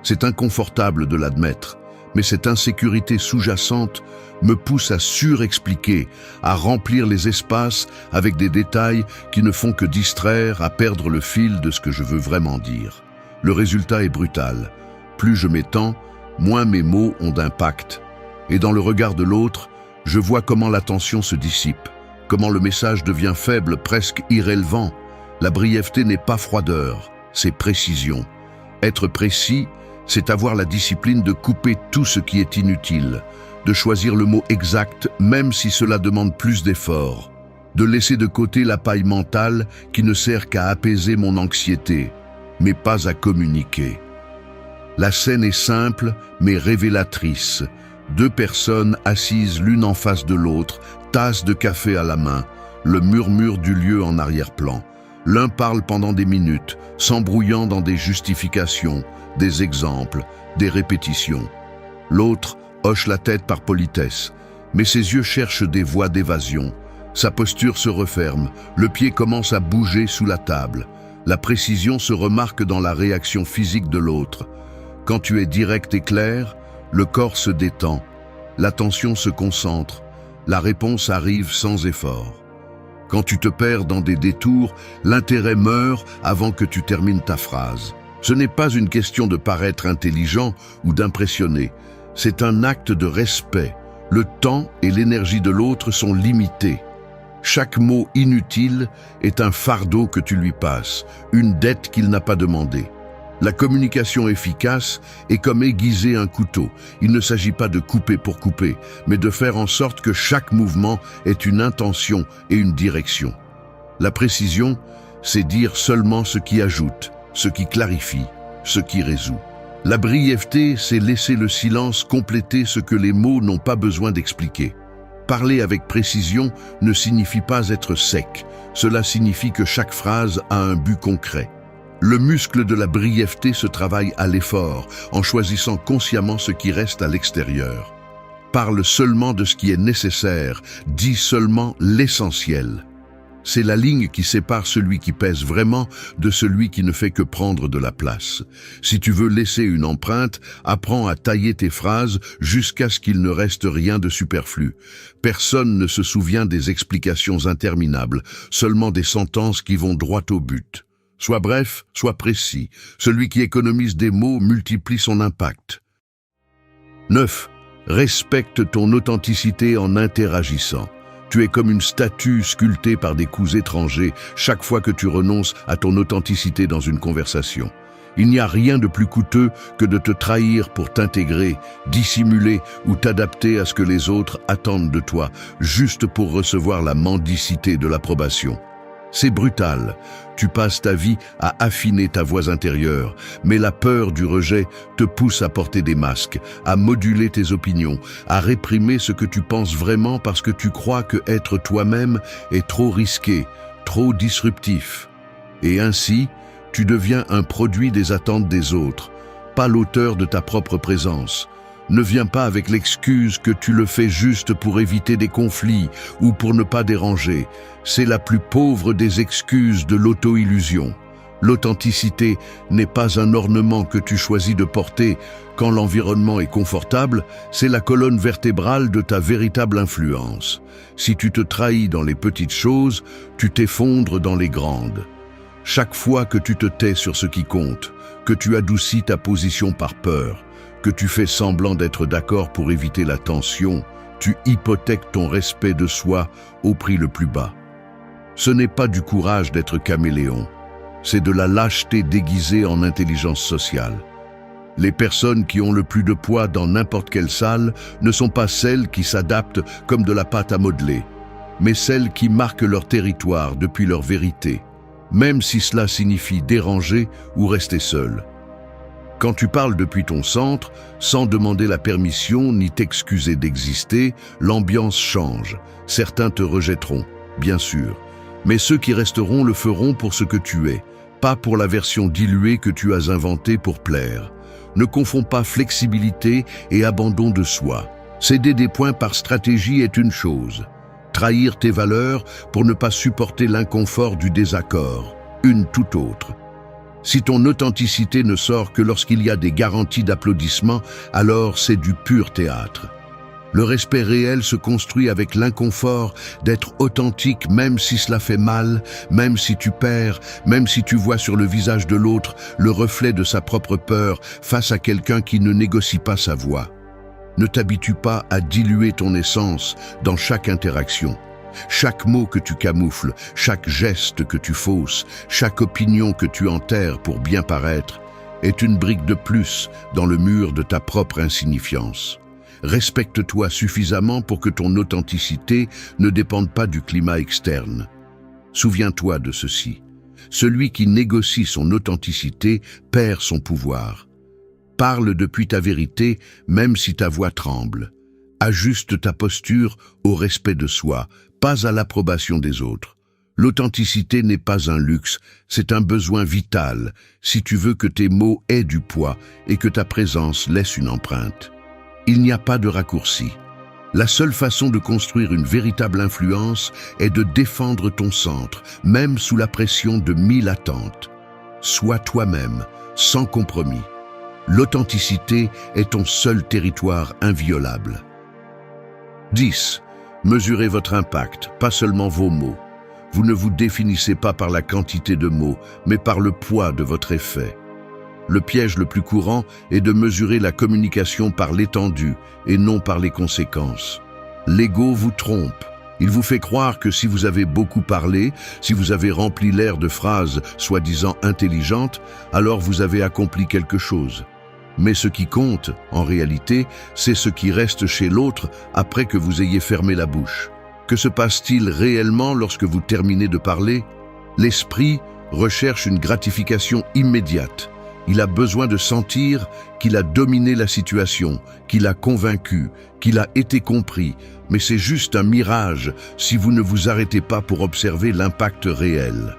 C'est inconfortable de l'admettre, mais cette insécurité sous-jacente me pousse à surexpliquer, à remplir les espaces avec des détails qui ne font que distraire, à perdre le fil de ce que je veux vraiment dire. Le résultat est brutal. Plus je m'étends, moins mes mots ont d'impact. Et dans le regard de l'autre, je vois comment l'attention se dissipe, comment le message devient faible, presque irrélevant. La brièveté n'est pas froideur, c'est précision. Être précis, c'est avoir la discipline de couper tout ce qui est inutile, de choisir le mot exact même si cela demande plus d'efforts, de laisser de côté la paille mentale qui ne sert qu'à apaiser mon anxiété, mais pas à communiquer. La scène est simple mais révélatrice. 2 personnes assises l'une en face de l'autre, tasse de café à la main, le murmure du lieu en arrière-plan. L'un parle pendant des minutes, s'embrouillant dans des justifications, des exemples, des répétitions. L'autre hoche la tête par politesse, mais ses yeux cherchent des voies d'évasion. Sa posture se referme, le pied commence à bouger sous la table. La précision se remarque dans la réaction physique de l'autre. Quand tu es direct et clair, le corps se détend, l'attention se concentre, la réponse arrive sans effort. Quand tu te perds dans des détours, l'intérêt meurt avant que tu termines ta phrase. Ce n'est pas une question de paraître intelligent ou d'impressionner, c'est un acte de respect. Le temps et l'énergie de l'autre sont limités. Chaque mot inutile est un fardeau que tu lui passes, une dette qu'il n'a pas demandée. La communication efficace est comme aiguiser un couteau. Il ne s'agit pas de couper pour couper, mais de faire en sorte que chaque mouvement ait une intention et une direction. La précision, c'est dire seulement ce qui ajoute, ce qui clarifie, ce qui résout. La brièveté, c'est laisser le silence compléter ce que les mots n'ont pas besoin d'expliquer. Parler avec précision ne signifie pas être sec, cela signifie que chaque phrase a un but concret. Le muscle de la brièveté se travaille à l'effort, en choisissant consciemment ce qui reste à l'extérieur. Parle seulement de ce qui est nécessaire, dis seulement l'essentiel. C'est la ligne qui sépare celui qui pèse vraiment de celui qui ne fait que prendre de la place. Si tu veux laisser une empreinte, apprends à tailler tes phrases jusqu'à ce qu'il ne reste rien de superflu. Personne ne se souvient des explications interminables, seulement des sentences qui vont droit au but. Sois bref, sois précis. Celui qui économise des mots multiplie son impact. 9. Respecte ton authenticité en interagissant. Tu es comme une statue sculptée par des coups étrangers chaque fois que tu renonces à ton authenticité dans une conversation. Il n'y a rien de plus coûteux que de te trahir pour t'intégrer, dissimuler ou t'adapter à ce que les autres attendent de toi, juste pour recevoir la mendicité de l'approbation. C'est brutal. Tu passes ta vie à affiner ta voix intérieure, mais la peur du rejet te pousse à porter des masques, à moduler tes opinions, à réprimer ce que tu penses vraiment parce que tu crois que être toi-même est trop risqué, trop disruptif. Et ainsi, tu deviens un produit des attentes des autres, pas l'auteur de ta propre présence. Ne viens pas avec l'excuse que tu le fais juste pour éviter des conflits ou pour ne pas déranger. C'est la plus pauvre des excuses de l'auto-illusion. L'authenticité n'est pas un ornement que tu choisis de porter quand l'environnement est confortable, c'est la colonne vertébrale de ta véritable influence. Si tu te trahis dans les petites choses, tu t'effondres dans les grandes. Chaque fois que tu te tais sur ce qui compte, que tu adoucis ta position par peur, que tu fais semblant d'être d'accord pour éviter la tension, tu hypothèques ton respect de soi au prix le plus bas. Ce n'est pas du courage d'être caméléon, c'est de la lâcheté déguisée en intelligence sociale. Les personnes qui ont le plus de poids dans n'importe quelle salle ne sont pas celles qui s'adaptent comme de la pâte à modeler, mais celles qui marquent leur territoire depuis leur vérité, même si cela signifie déranger ou rester seul. Quand tu parles depuis ton centre, sans demander la permission ni t'excuser d'exister, l'ambiance change. Certains te rejetteront, bien sûr, mais ceux qui resteront le feront pour ce que tu es, pas pour la version diluée que tu as inventée pour plaire. Ne confonds pas flexibilité et abandon de soi. Céder des points par stratégie est une chose. Trahir tes valeurs pour ne pas supporter l'inconfort du désaccord, une toute autre. Si ton authenticité ne sort que lorsqu'il y a des garanties d'applaudissements, alors c'est du pur théâtre. Le respect réel se construit avec l'inconfort d'être authentique même si cela fait mal, même si tu perds, même si tu vois sur le visage de l'autre le reflet de sa propre peur face à quelqu'un qui ne négocie pas sa voix. Ne t'habitue pas à diluer ton essence dans chaque interaction. Chaque mot que tu camoufles, chaque geste que tu fausses, chaque opinion que tu enterres pour bien paraître, est une brique de plus dans le mur de ta propre insignifiance. Respecte-toi suffisamment pour que ton authenticité ne dépende pas du climat externe. Souviens-toi de ceci. Celui qui négocie son authenticité perd son pouvoir. Parle depuis ta vérité, même si ta voix tremble. Ajuste ta posture au respect de soi, pas à l'approbation des autres. L'authenticité n'est pas un luxe, c'est un besoin vital, si tu veux que tes mots aient du poids et que ta présence laisse une empreinte. Il n'y a pas de raccourci. La seule façon de construire une véritable influence est de défendre ton centre, même sous la pression de 1000 attentes. Sois toi-même, sans compromis. L'authenticité est ton seul territoire inviolable. 10. Mesurez votre impact, pas seulement vos mots. Vous ne vous définissez pas par la quantité de mots, mais par le poids de votre effet. Le piège le plus courant est de mesurer la communication par l'étendue et non par les conséquences. L'ego vous trompe. Il vous fait croire que si vous avez beaucoup parlé, si vous avez rempli l'air de phrases soi-disant intelligentes, alors vous avez accompli quelque chose. Mais ce qui compte, en réalité, c'est ce qui reste chez l'autre après que vous ayez fermé la bouche. Que se passe-t-il réellement lorsque vous terminez de parler? L'esprit recherche une gratification immédiate. Il a besoin de sentir qu'il a dominé la situation, qu'il a convaincu, qu'il a été compris, mais c'est juste un mirage si vous ne vous arrêtez pas pour observer l'impact réel.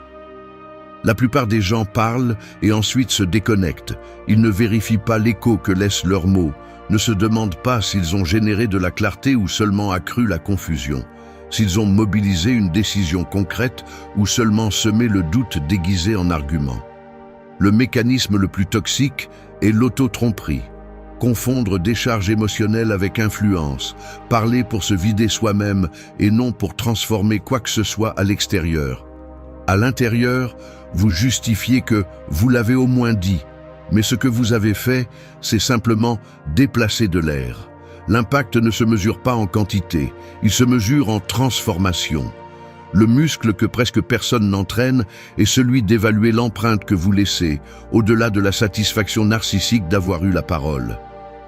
La plupart des gens parlent et ensuite se déconnectent. Ils ne vérifient pas l'écho que laissent leurs mots, ne se demandent pas s'ils ont généré de la clarté ou seulement accru la confusion, s'ils ont mobilisé une décision concrète ou seulement semé le doute déguisé en argument. Le mécanisme le plus toxique est l'auto-tromperie. Confondre décharge émotionnelle avec influence, parler pour se vider soi-même et non pour transformer quoi que ce soit à l'extérieur. À l'intérieur, vous justifiez que vous l'avez au moins dit. Mais ce que vous avez fait, c'est simplement déplacer de l'air. L'impact ne se mesure pas en quantité, il se mesure en transformation. Le muscle que presque personne n'entraîne est celui d'évaluer l'empreinte que vous laissez, au-delà de la satisfaction narcissique d'avoir eu la parole.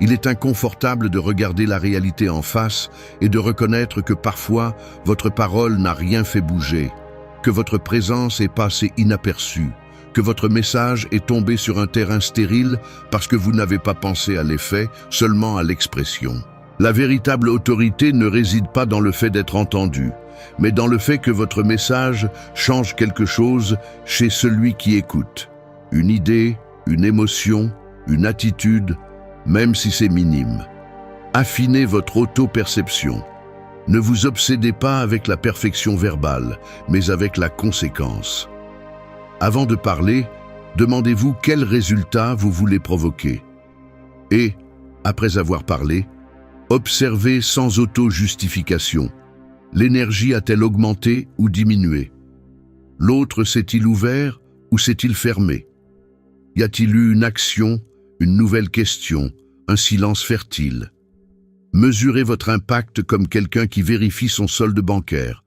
Il est inconfortable de regarder la réalité en face et de reconnaître que parfois, votre parole n'a rien fait bouger, que votre présence est passée inaperçue, que votre message est tombé sur un terrain stérile parce que vous n'avez pas pensé à l'effet, seulement à l'expression. La véritable autorité ne réside pas dans le fait d'être entendu, mais dans le fait que votre message change quelque chose chez celui qui écoute. Une idée, une émotion, une attitude, même si c'est minime. Affinez votre auto-perception. Ne vous obsédez pas avec la perfection verbale, mais avec la conséquence. Avant de parler, demandez-vous quel résultat vous voulez provoquer. Et, après avoir parlé, observez sans auto-justification. L'énergie a-t-elle augmenté ou diminué? L'autre s'est-il ouvert ou s'est-il fermé? Y a-t-il eu une action, une nouvelle question, un silence fertile? Mesurez votre impact comme quelqu'un qui vérifie son solde bancaire,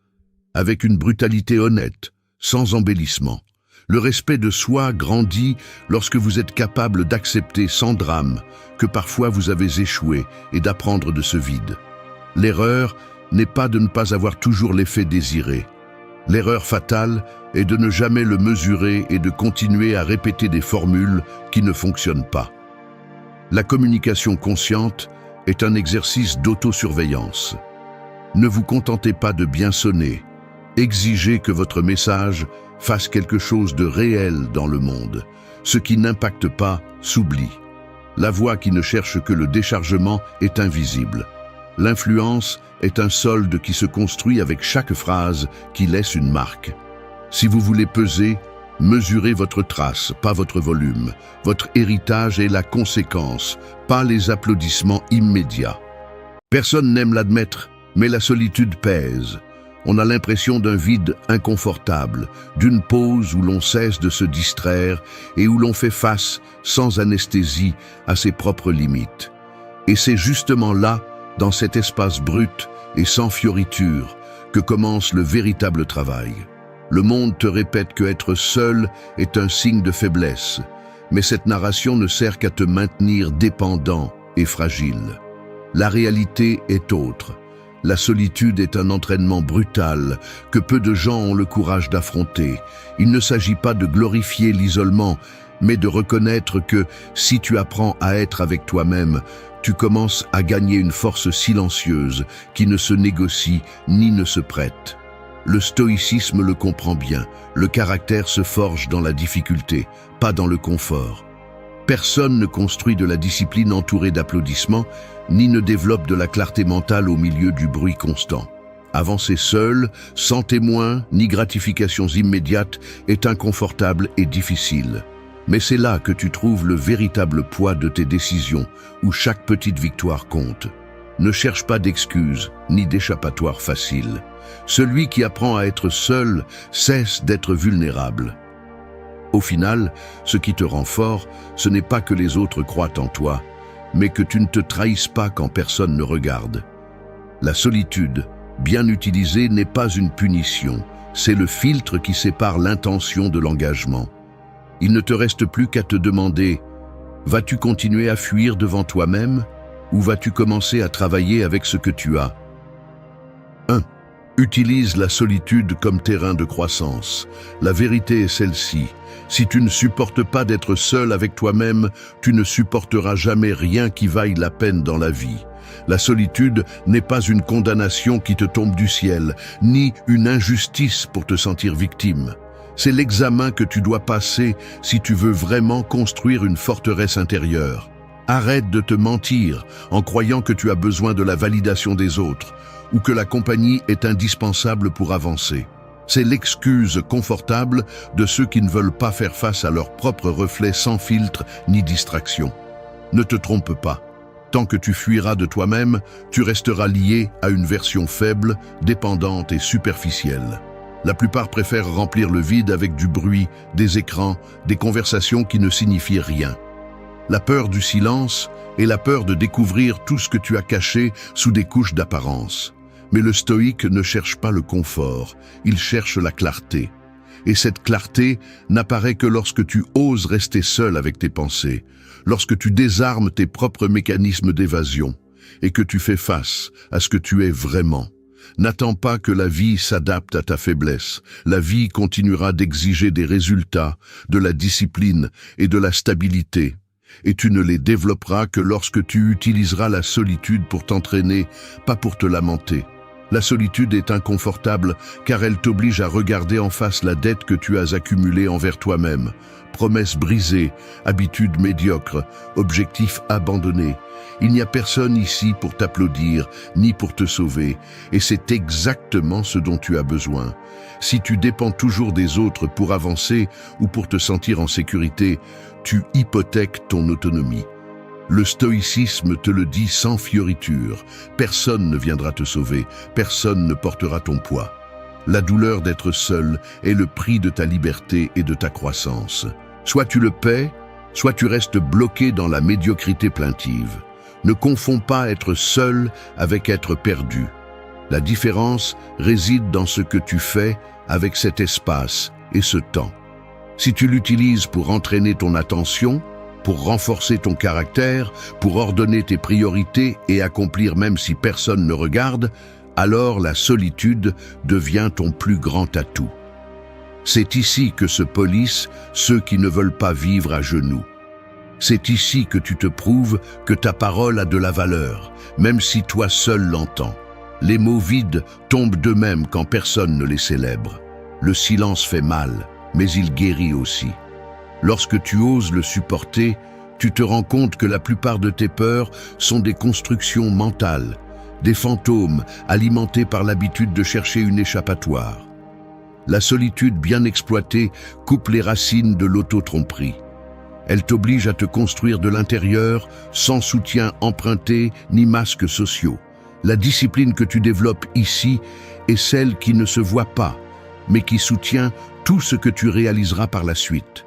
avec une brutalité honnête, sans embellissement. Le respect de soi grandit lorsque vous êtes capable d'accepter sans drame que parfois vous avez échoué et d'apprendre de ce vide. L'erreur n'est pas de ne pas avoir toujours l'effet désiré. L'erreur fatale est de ne jamais le mesurer et de continuer à répéter des formules qui ne fonctionnent pas. La communication consciente est un exercice d'autosurveillance. Ne vous contentez pas de bien sonner. Exigez que votre message fasse quelque chose de réel dans le monde. Ce qui n'impacte pas s'oublie. La voix qui ne cherche que le déchargement est invisible. L'influence est un solde qui se construit avec chaque phrase qui laisse une marque. Si vous voulez peser, mesurez votre trace, pas votre volume. Votre héritage est la conséquence, pas les applaudissements immédiats. Personne n'aime l'admettre, mais la solitude pèse. On a l'impression d'un vide inconfortable, d'une pause où l'on cesse de se distraire et où l'on fait face, sans anesthésie, à ses propres limites. Et c'est justement là, dans cet espace brut et sans fioriture, que commence le véritable travail. Le monde te répète que être seul est un signe de faiblesse, mais cette narration ne sert qu'à te maintenir dépendant et fragile. La réalité est autre. La solitude est un entraînement brutal que peu de gens ont le courage d'affronter. Il ne s'agit pas de glorifier l'isolement, mais de reconnaître que si tu apprends à être avec toi-même, tu commences à gagner une force silencieuse qui ne se négocie ni ne se prête. Le stoïcisme le comprend bien, le caractère se forge dans la difficulté, pas dans le confort. Personne ne construit de la discipline entourée d'applaudissements, ni ne développe de la clarté mentale au milieu du bruit constant. Avancer seul, sans témoin, ni gratifications immédiates, est inconfortable et difficile. Mais c'est là que tu trouves le véritable poids de tes décisions, où chaque petite victoire compte. Ne cherche pas d'excuses, ni d'échappatoire facile. Celui qui apprend à être seul cesse d'être vulnérable. Au final, ce qui te rend fort, ce n'est pas que les autres croient en toi, mais que tu ne te trahisses pas quand personne ne regarde. La solitude, bien utilisée, n'est pas une punition, c'est le filtre qui sépare l'intention de l'engagement. Il ne te reste plus qu'à te demander, vas-tu continuer à fuir devant toi-même ou vas-tu commencer à travailler avec ce que tu as? 1. Utilise la solitude comme terrain de croissance. La vérité est celle-ci. Si tu ne supportes pas d'être seul avec toi-même, tu ne supporteras jamais rien qui vaille la peine dans la vie. La solitude n'est pas une condamnation qui te tombe du ciel, ni une injustice pour te sentir victime. C'est l'examen que tu dois passer si tu veux vraiment construire une forteresse intérieure. Arrête de te mentir en croyant que tu as besoin de la validation des autres ou que la compagnie est indispensable pour avancer. C'est l'excuse confortable de ceux qui ne veulent pas faire face à leurs propres reflets sans filtre ni distraction. Ne te trompe pas. Tant que tu fuiras de toi-même, tu resteras lié à une version faible, dépendante et superficielle. La plupart préfèrent remplir le vide avec du bruit, des écrans, des conversations qui ne signifient rien. La peur du silence est la peur de découvrir tout ce que tu as caché sous des couches d'apparence. Mais le stoïque ne cherche pas le confort, il cherche la clarté. Et cette clarté n'apparaît que lorsque tu oses rester seul avec tes pensées, lorsque tu désarmes tes propres mécanismes d'évasion et que tu fais face à ce que tu es vraiment. N'attends pas que la vie s'adapte à ta faiblesse. La vie continuera d'exiger des résultats, de la discipline et de la stabilité. Et tu ne les développeras que lorsque tu utiliseras la solitude pour t'entraîner, pas pour te lamenter. La solitude est inconfortable car elle t'oblige à regarder en face la dette que tu as accumulée envers toi-même. Promesses brisées, habitudes médiocres, objectifs abandonnés. Il n'y a personne ici pour t'applaudir, ni pour te sauver, et c'est exactement ce dont tu as besoin. Si tu dépends toujours des autres pour avancer ou pour te sentir en sécurité, tu hypothèques ton autonomie. Le stoïcisme te le dit sans fioriture. Personne ne viendra te sauver, personne ne portera ton poids. La douleur d'être seul est le prix de ta liberté et de ta croissance. Soit tu le paies, soit tu restes bloqué dans la médiocrité plaintive. Ne confonds pas être seul avec être perdu. La différence réside dans ce que tu fais avec cet espace et ce temps. Si tu l'utilises pour entraîner ton attention, pour renforcer ton caractère, pour ordonner tes priorités et accomplir même si personne ne regarde, alors la solitude devient ton plus grand atout. C'est ici que se polissent ceux qui ne veulent pas vivre à genoux. C'est ici que tu te prouves que ta parole a de la valeur, même si toi seul l'entends. Les mots vides tombent d'eux-mêmes quand personne ne les célèbre. Le silence fait mal, mais il guérit aussi. Lorsque tu oses le supporter, tu te rends compte que la plupart de tes peurs sont des constructions mentales, des fantômes alimentés par l'habitude de chercher une échappatoire. La solitude bien exploitée coupe les racines de l'auto-tromperie. Elle t'oblige à te construire de l'intérieur sans soutien emprunté ni masques sociaux. La discipline que tu développes ici est celle qui ne se voit pas, mais qui soutient tout ce que tu réaliseras par la suite.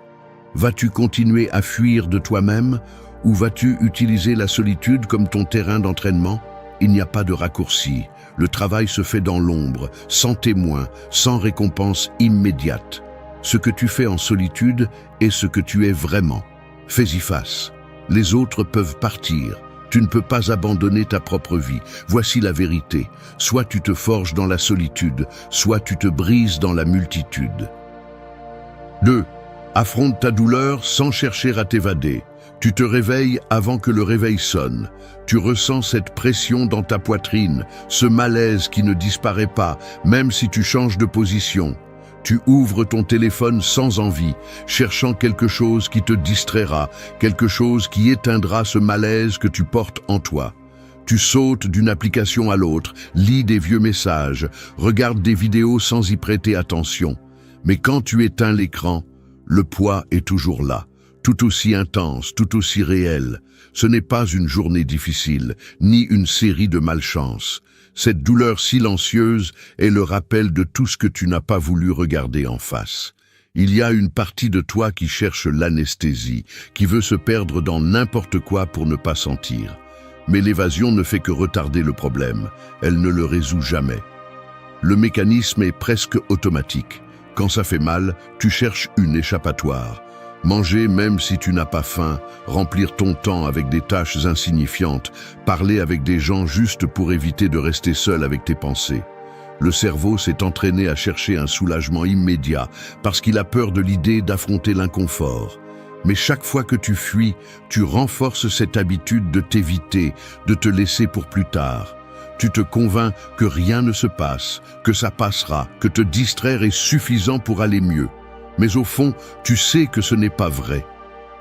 Vas-tu continuer à fuir de toi-même ou vas-tu utiliser la solitude comme ton terrain d'entraînement? Il n'y a pas de raccourci. Le travail se fait dans l'ombre, sans témoin, sans récompense immédiate. Ce que tu fais en solitude est ce que tu es vraiment. Fais-y face. Les autres peuvent partir. Tu ne peux pas abandonner ta propre vie. Voici la vérité. Soit tu te forges dans la solitude, soit tu te brises dans la multitude. 2. Affronte ta douleur sans chercher à t'évader. Tu te réveilles avant que le réveil sonne. Tu ressens cette pression dans ta poitrine, ce malaise qui ne disparaît pas, même si tu changes de position. Tu ouvres ton téléphone sans envie, cherchant quelque chose qui te distraira, quelque chose qui éteindra ce malaise que tu portes en toi. Tu sautes d'une application à l'autre, lis des vieux messages, regardes des vidéos sans y prêter attention. Mais quand tu éteins l'écran, le poids est toujours là, tout aussi intense, tout aussi réel. Ce n'est pas une journée difficile, ni une série de malchances. Cette douleur silencieuse est le rappel de tout ce que tu n'as pas voulu regarder en face. Il y a une partie de toi qui cherche l'anesthésie, qui veut se perdre dans n'importe quoi pour ne pas sentir. Mais l'évasion ne fait que retarder le problème, elle ne le résout jamais. Le mécanisme est presque automatique. Quand ça fait mal, tu cherches une échappatoire. Manger même si tu n'as pas faim, remplir ton temps avec des tâches insignifiantes, parler avec des gens juste pour éviter de rester seul avec tes pensées. Le cerveau s'est entraîné à chercher un soulagement immédiat parce qu'il a peur de l'idée d'affronter l'inconfort. Mais chaque fois que tu fuis, tu renforces cette habitude de t'éviter, de te laisser pour plus tard. Tu te convaincs que rien ne se passe, que ça passera, que te distraire est suffisant pour aller mieux. Mais au fond, tu sais que ce n'est pas vrai.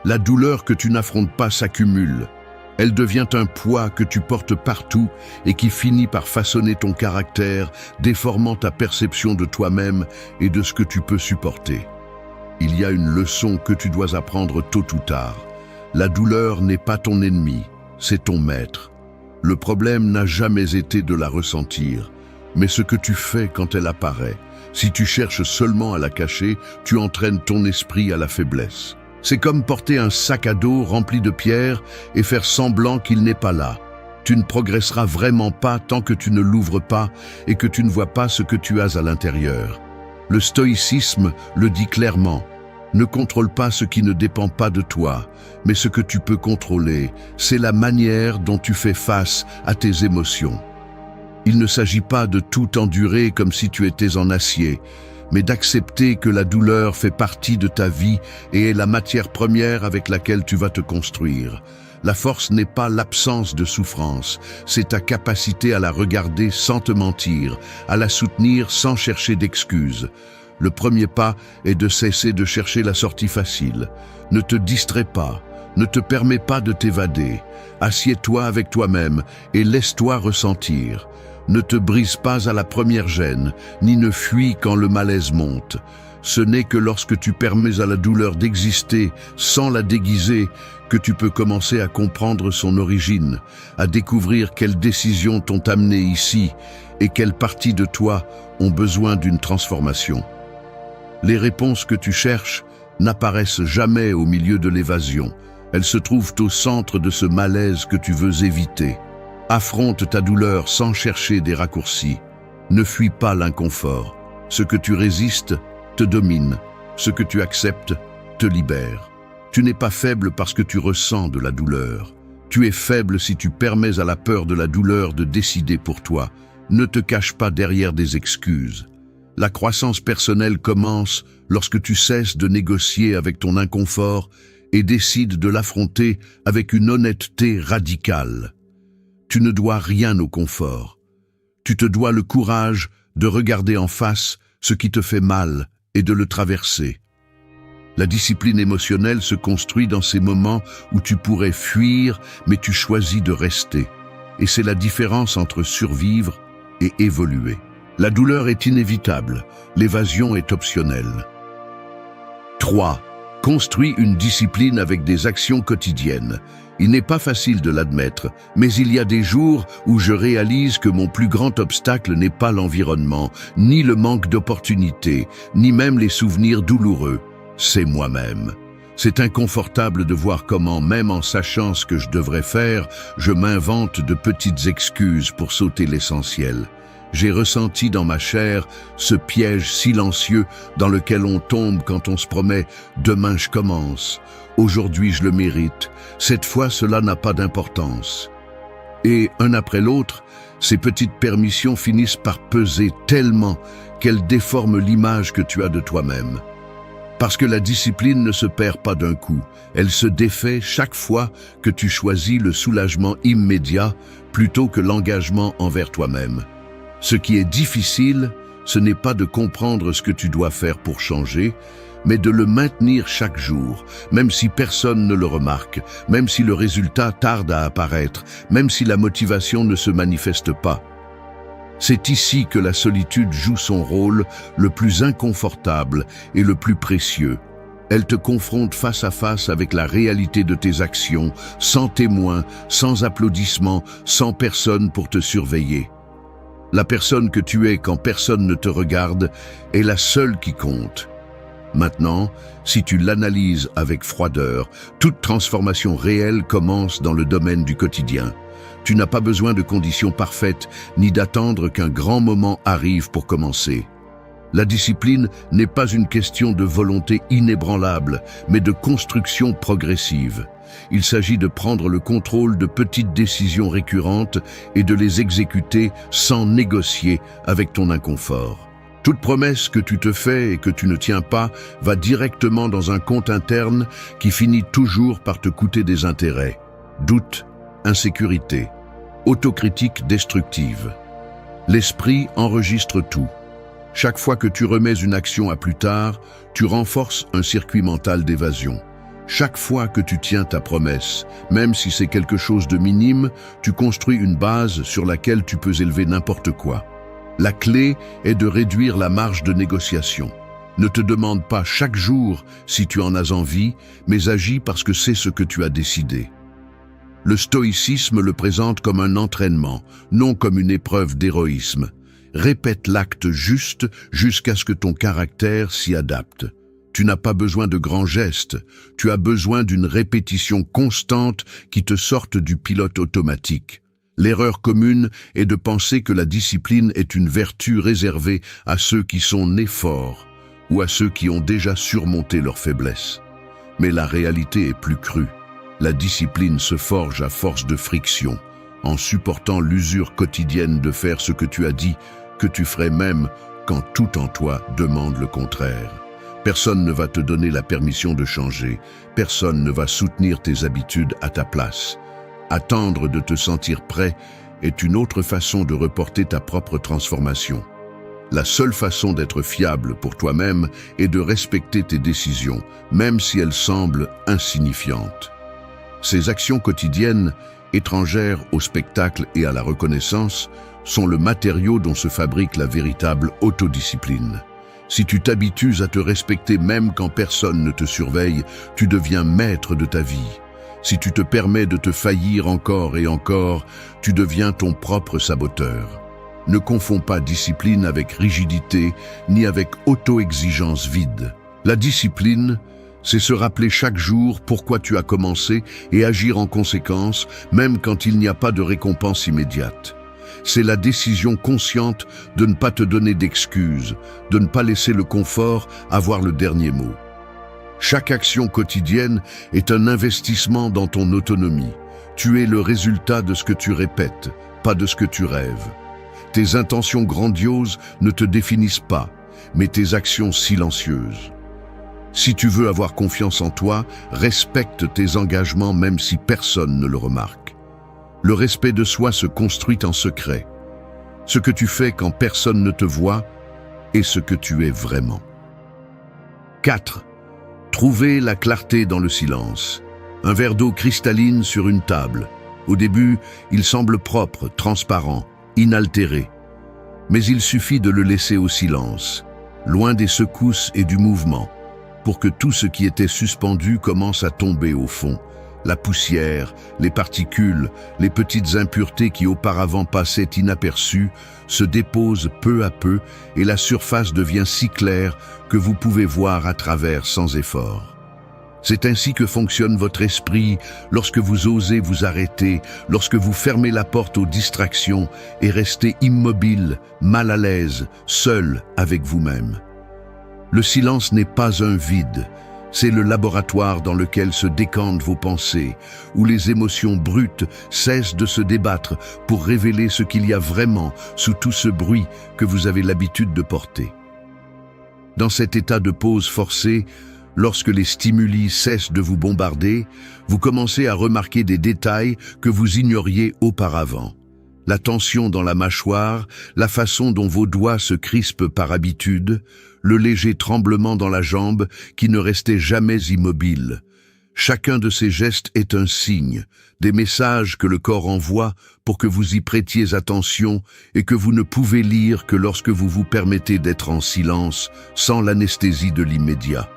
La douleur que tu n'affrontes pas s'accumule. Elle devient un poids que tu portes partout et qui finit par façonner ton caractère, déformant ta perception de toi-même et de ce que tu peux supporter. Il y a une leçon que tu dois apprendre tôt ou tard. La douleur n'est pas ton ennemi, c'est ton maître. Le problème n'a jamais été de la ressentir. mais ce que tu fais quand elle apparaît. Si tu cherches seulement à la cacher, tu entraînes ton esprit à la faiblesse. C'est comme porter un sac à dos rempli de pierres et faire semblant qu'il n'est pas là. Tu ne progresseras vraiment pas tant que tu ne l'ouvres pas et que tu ne vois pas ce que tu as à l'intérieur. Le stoïcisme le dit clairement. Ne contrôle pas ce qui ne dépend pas de toi, mais ce que tu peux contrôler, c'est la manière dont tu fais face à tes émotions. Il ne s'agit pas de tout endurer comme si tu étais en acier, mais d'accepter que la douleur fait partie de ta vie et est la matière première avec laquelle tu vas te construire. La force n'est pas l'absence de souffrance, c'est ta capacité à la regarder sans te mentir, à la soutenir sans chercher d'excuses. Le premier pas est de cesser de chercher la sortie facile. Ne te distrais pas, ne te permets pas de t'évader. Assieds-toi avec toi-même et laisse-toi ressentir. Ne te brise pas à la première gêne, ni ne fuis quand le malaise monte. Ce n'est que lorsque tu permets à la douleur d'exister sans la déguiser que tu peux commencer à comprendre son origine, à découvrir quelles décisions t'ont amené ici et quelles parties de toi ont besoin d'une transformation. Les réponses que tu cherches n'apparaissent jamais au milieu de l'évasion. Elles se trouvent au centre de ce malaise que tu veux éviter. Affronte ta douleur sans chercher des raccourcis. Ne fuis pas l'inconfort. Ce que tu résistes te domine. Ce que tu acceptes te libère. Tu n'es pas faible parce que tu ressens de la douleur. Tu es faible si tu permets à la peur de la douleur de décider pour toi. Ne te cache pas derrière des excuses. La croissance personnelle commence lorsque tu cesses de négocier avec ton inconfort et décides de l'affronter avec une honnêteté radicale. Tu ne dois rien au confort. Tu te dois le courage de regarder en face ce qui te fait mal et de le traverser. La discipline émotionnelle se construit dans ces moments où tu pourrais fuir, mais tu choisis de rester. Et c'est la différence entre survivre et évoluer. La douleur est inévitable, l'évasion est optionnelle. 3. Construis une discipline avec des actions quotidiennes. Il n'est pas facile de l'admettre, mais il y a des jours où je réalise que mon plus grand obstacle n'est pas l'environnement, ni le manque d'opportunités, ni même les souvenirs douloureux. C'est moi-même. C'est inconfortable de voir comment, même en sachant ce que je devrais faire, je m'invente de petites excuses pour sauter l'essentiel. J'ai ressenti dans ma chair ce piège silencieux dans lequel on tombe quand on se promet « demain je commence ». Aujourd'hui je le mérite. Cette fois cela n'a pas d'importance. Et un après l'autre, ces petites permissions finissent par peser tellement qu'elles déforment l'image que tu as de toi-même. Parce que la discipline ne se perd pas d'un coup, elle se défait chaque fois que tu choisis le soulagement immédiat plutôt que l'engagement envers toi-même. Ce qui est difficile, ce n'est pas de comprendre ce que tu dois faire pour changer, mais de le maintenir chaque jour, même si personne ne le remarque, même si le résultat tarde à apparaître, même si la motivation ne se manifeste pas. C'est ici que la solitude joue son rôle le plus inconfortable et le plus précieux. Elle te confronte face à face avec la réalité de tes actions, sans témoin, sans applaudissements, sans personne pour te surveiller. La personne que tu es quand personne ne te regarde est la seule qui compte. Maintenant, si tu l'analyses avec froideur, toute transformation réelle commence dans le domaine du quotidien. Tu n'as pas besoin de conditions parfaites, ni d'attendre qu'un grand moment arrive pour commencer. La discipline n'est pas une question de volonté inébranlable, mais de construction progressive. Il s'agit de prendre le contrôle de petites décisions récurrentes et de les exécuter sans négocier avec ton inconfort. Toute promesse que tu te fais et que tu ne tiens pas va directement dans un compte interne qui finit toujours par te coûter des intérêts. Doute, insécurité, autocritique destructive. L'esprit enregistre tout. Chaque fois que tu remets une action à plus tard, tu renforces un circuit mental d'évasion. Chaque fois que tu tiens ta promesse, même si c'est quelque chose de minime, tu construis une base sur laquelle tu peux élever n'importe quoi. La clé est de réduire la marge de négociation. Ne te demande pas chaque jour si tu en as envie, mais agis parce que c'est ce que tu as décidé. Le stoïcisme le présente comme un entraînement, non comme une épreuve d'héroïsme. Répète l'acte juste jusqu'à ce que ton caractère s'y adapte. Tu n'as pas besoin de grands gestes, tu as besoin d'une répétition constante qui te sorte du pilote automatique. L'erreur commune est de penser que la discipline est une vertu réservée à ceux qui sont nés forts ou à ceux qui ont déjà surmonté leurs faiblesses. Mais la réalité est plus crue. La discipline se forge à force de friction, en supportant l'usure quotidienne de faire ce que tu as dit, que tu ferais même quand tout en toi demande le contraire. Personne ne va te donner la permission de changer, personne ne va soutenir tes habitudes à ta place. Attendre de te sentir prêt est une autre façon de reporter ta propre transformation. La seule façon d'être fiable pour toi-même est de respecter tes décisions, même si elles semblent insignifiantes. Ces actions quotidiennes, étrangères au spectacle et à la reconnaissance, sont le matériau dont se fabrique la véritable autodiscipline. Si tu t'habitues à te respecter même quand personne ne te surveille, tu deviens maître de ta vie. Si tu te permets de te faillir encore et encore, tu deviens ton propre saboteur. Ne confonds pas discipline avec rigidité, ni avec auto-exigence vide. La discipline, c'est se rappeler chaque jour pourquoi tu as commencé et agir en conséquence, même quand il n'y a pas de récompense immédiate. C'est la décision consciente de ne pas te donner d'excuses, de ne pas laisser le confort avoir le dernier mot. Chaque action quotidienne est un investissement dans ton autonomie. Tu es le résultat de ce que tu répètes, pas de ce que tu rêves. Tes intentions grandioses ne te définissent pas, mais tes actions silencieuses. Si tu veux avoir confiance en toi, respecte tes engagements même si personne ne le remarque. Le respect de soi se construit en secret. Ce que tu fais quand personne ne te voit est ce que tu es vraiment. 4. Trouver la clarté dans le silence. Un verre d'eau cristalline sur une table. Au début, il semble propre, transparent, inaltéré. Mais il suffit de le laisser au silence, loin des secousses et du mouvement, pour que tout ce qui était suspendu commence à tomber au fond. La poussière, les particules, les petites impuretés qui auparavant passaient inaperçues se déposent peu à peu et la surface devient si claire que vous pouvez voir à travers sans effort. C'est ainsi que fonctionne votre esprit lorsque vous osez vous arrêter, lorsque vous fermez la porte aux distractions et restez immobile, mal à l'aise, seul avec vous-même. Le silence n'est pas un vide. C'est le laboratoire dans lequel se décantent vos pensées, où les émotions brutes cessent de se débattre pour révéler ce qu'il y a vraiment sous tout ce bruit que vous avez l'habitude de porter. Dans cet état de pause forcée, lorsque les stimuli cessent de vous bombarder, vous commencez à remarquer des détails que vous ignoriez auparavant. La tension dans la mâchoire, la façon dont vos doigts se crispent par habitude, le léger tremblement dans la jambe qui ne restait jamais immobile. Chacun de ces gestes est un signe, des messages que le corps envoie pour que vous y prêtiez attention et que vous ne pouvez lire que lorsque vous vous permettez d'être en silence, sans l'anesthésie de l'immédiat.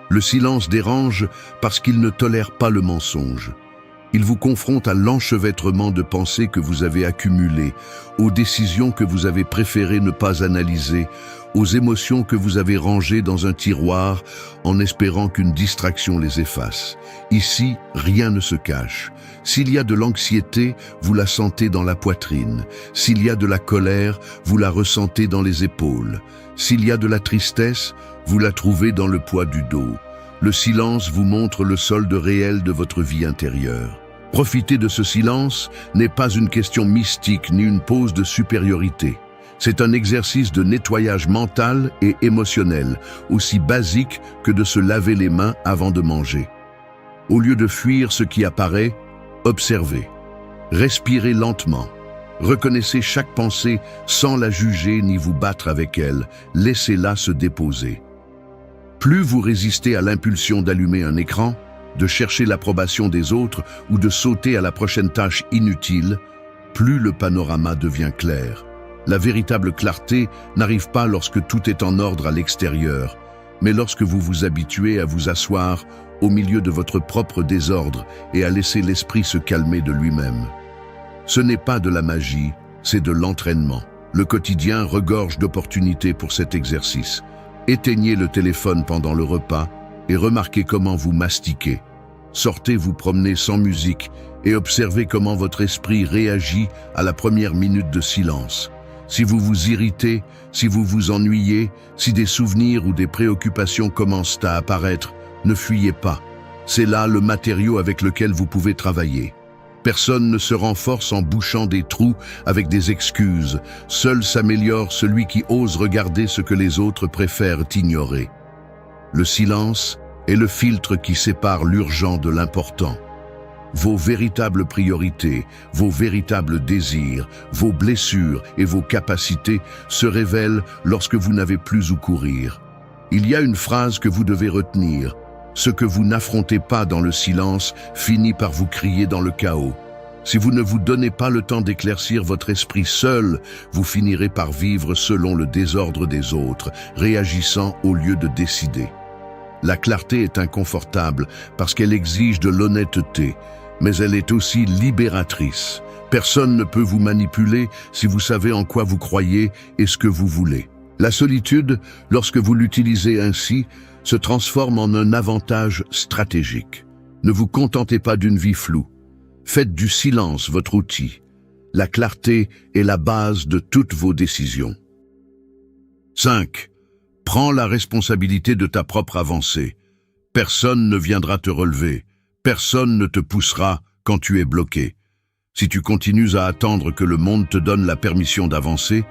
Le silence dérange parce qu'il ne tolère pas le mensonge. Il vous confronte à l'enchevêtrement de pensées que vous avez accumulées, aux décisions que vous avez préféré ne pas analyser, aux émotions que vous avez rangées dans un tiroir en espérant qu'une distraction les efface. Ici, rien ne se cache. S'il y a de l'anxiété, vous la sentez dans la poitrine. S'il y a de la colère, vous la ressentez dans les épaules. S'il y a de la tristesse, vous la trouvez dans le poids du dos. Le silence vous montre le solde réel de votre vie intérieure. Profiter de ce silence n'est pas une question mystique ni une pose de supériorité. C'est un exercice de nettoyage mental et émotionnel, aussi basique que de se laver les mains avant de manger. Au lieu de fuir ce qui apparaît, observez. Respirez lentement. Reconnaissez chaque pensée sans la juger ni vous battre avec elle. Laissez-la se déposer. Plus vous résistez à l'impulsion d'allumer un écran, de chercher l'approbation des autres ou de sauter à la prochaine tâche inutile, plus le panorama devient clair. La véritable clarté n'arrive pas lorsque tout est en ordre à l'extérieur, mais lorsque vous vous habituez à vous asseoir au milieu de votre propre désordre et à laisser l'esprit se calmer de lui-même. Ce n'est pas de la magie, c'est de l'entraînement. Le quotidien regorge d'opportunités pour cet exercice. Éteignez le téléphone pendant le repas et remarquez comment vous mastiquez. Sortez vous promener sans musique et observez comment votre esprit réagit à la première minute de silence. Si vous vous irritez, si vous vous ennuyez, si des souvenirs ou des préoccupations commencent à apparaître, ne fuyez pas. C'est là le matériau avec lequel vous pouvez travailler. Personne ne se renforce en bouchant des trous avec des excuses. Seul s'améliore celui qui ose regarder ce que les autres préfèrent ignorer. Le silence est le filtre qui sépare l'urgent de l'important. Vos véritables priorités, vos véritables désirs, vos blessures et vos capacités se révèlent lorsque vous n'avez plus où courir. Il y a une phrase que vous devez retenir. Ce que vous n'affrontez pas dans le silence finit par vous crier dans le chaos. Si vous ne vous donnez pas le temps d'éclaircir votre esprit seul, vous finirez par vivre selon le désordre des autres, réagissant au lieu de décider. La clarté est inconfortable parce qu'elle exige de l'honnêteté, mais elle est aussi libératrice. Personne ne peut vous manipuler si vous savez en quoi vous croyez et ce que vous voulez. La solitude, lorsque vous l'utilisez ainsi, se transforme en un avantage stratégique. Ne vous contentez pas d'une vie floue. Faites du silence votre outil. La clarté est la base de toutes vos décisions. 5. Prends la responsabilité de ta propre avancée. Personne ne viendra te relever. Personne ne te poussera quand tu es bloqué. Si tu continues à attendre que le monde te donne la permission d'avancer,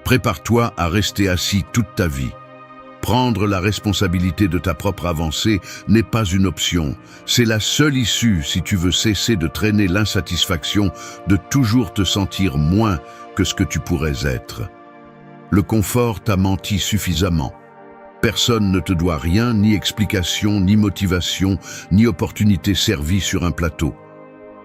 prépare-toi à rester assis toute ta vie. Prendre la responsabilité de ta propre avancée n'est pas une option. C'est la seule issue si tu veux cesser de traîner l'insatisfaction de toujours te sentir moins que ce que tu pourrais être. Le confort t'a menti suffisamment. Personne ne te doit rien, ni explication, ni motivation, ni opportunité servie sur un plateau.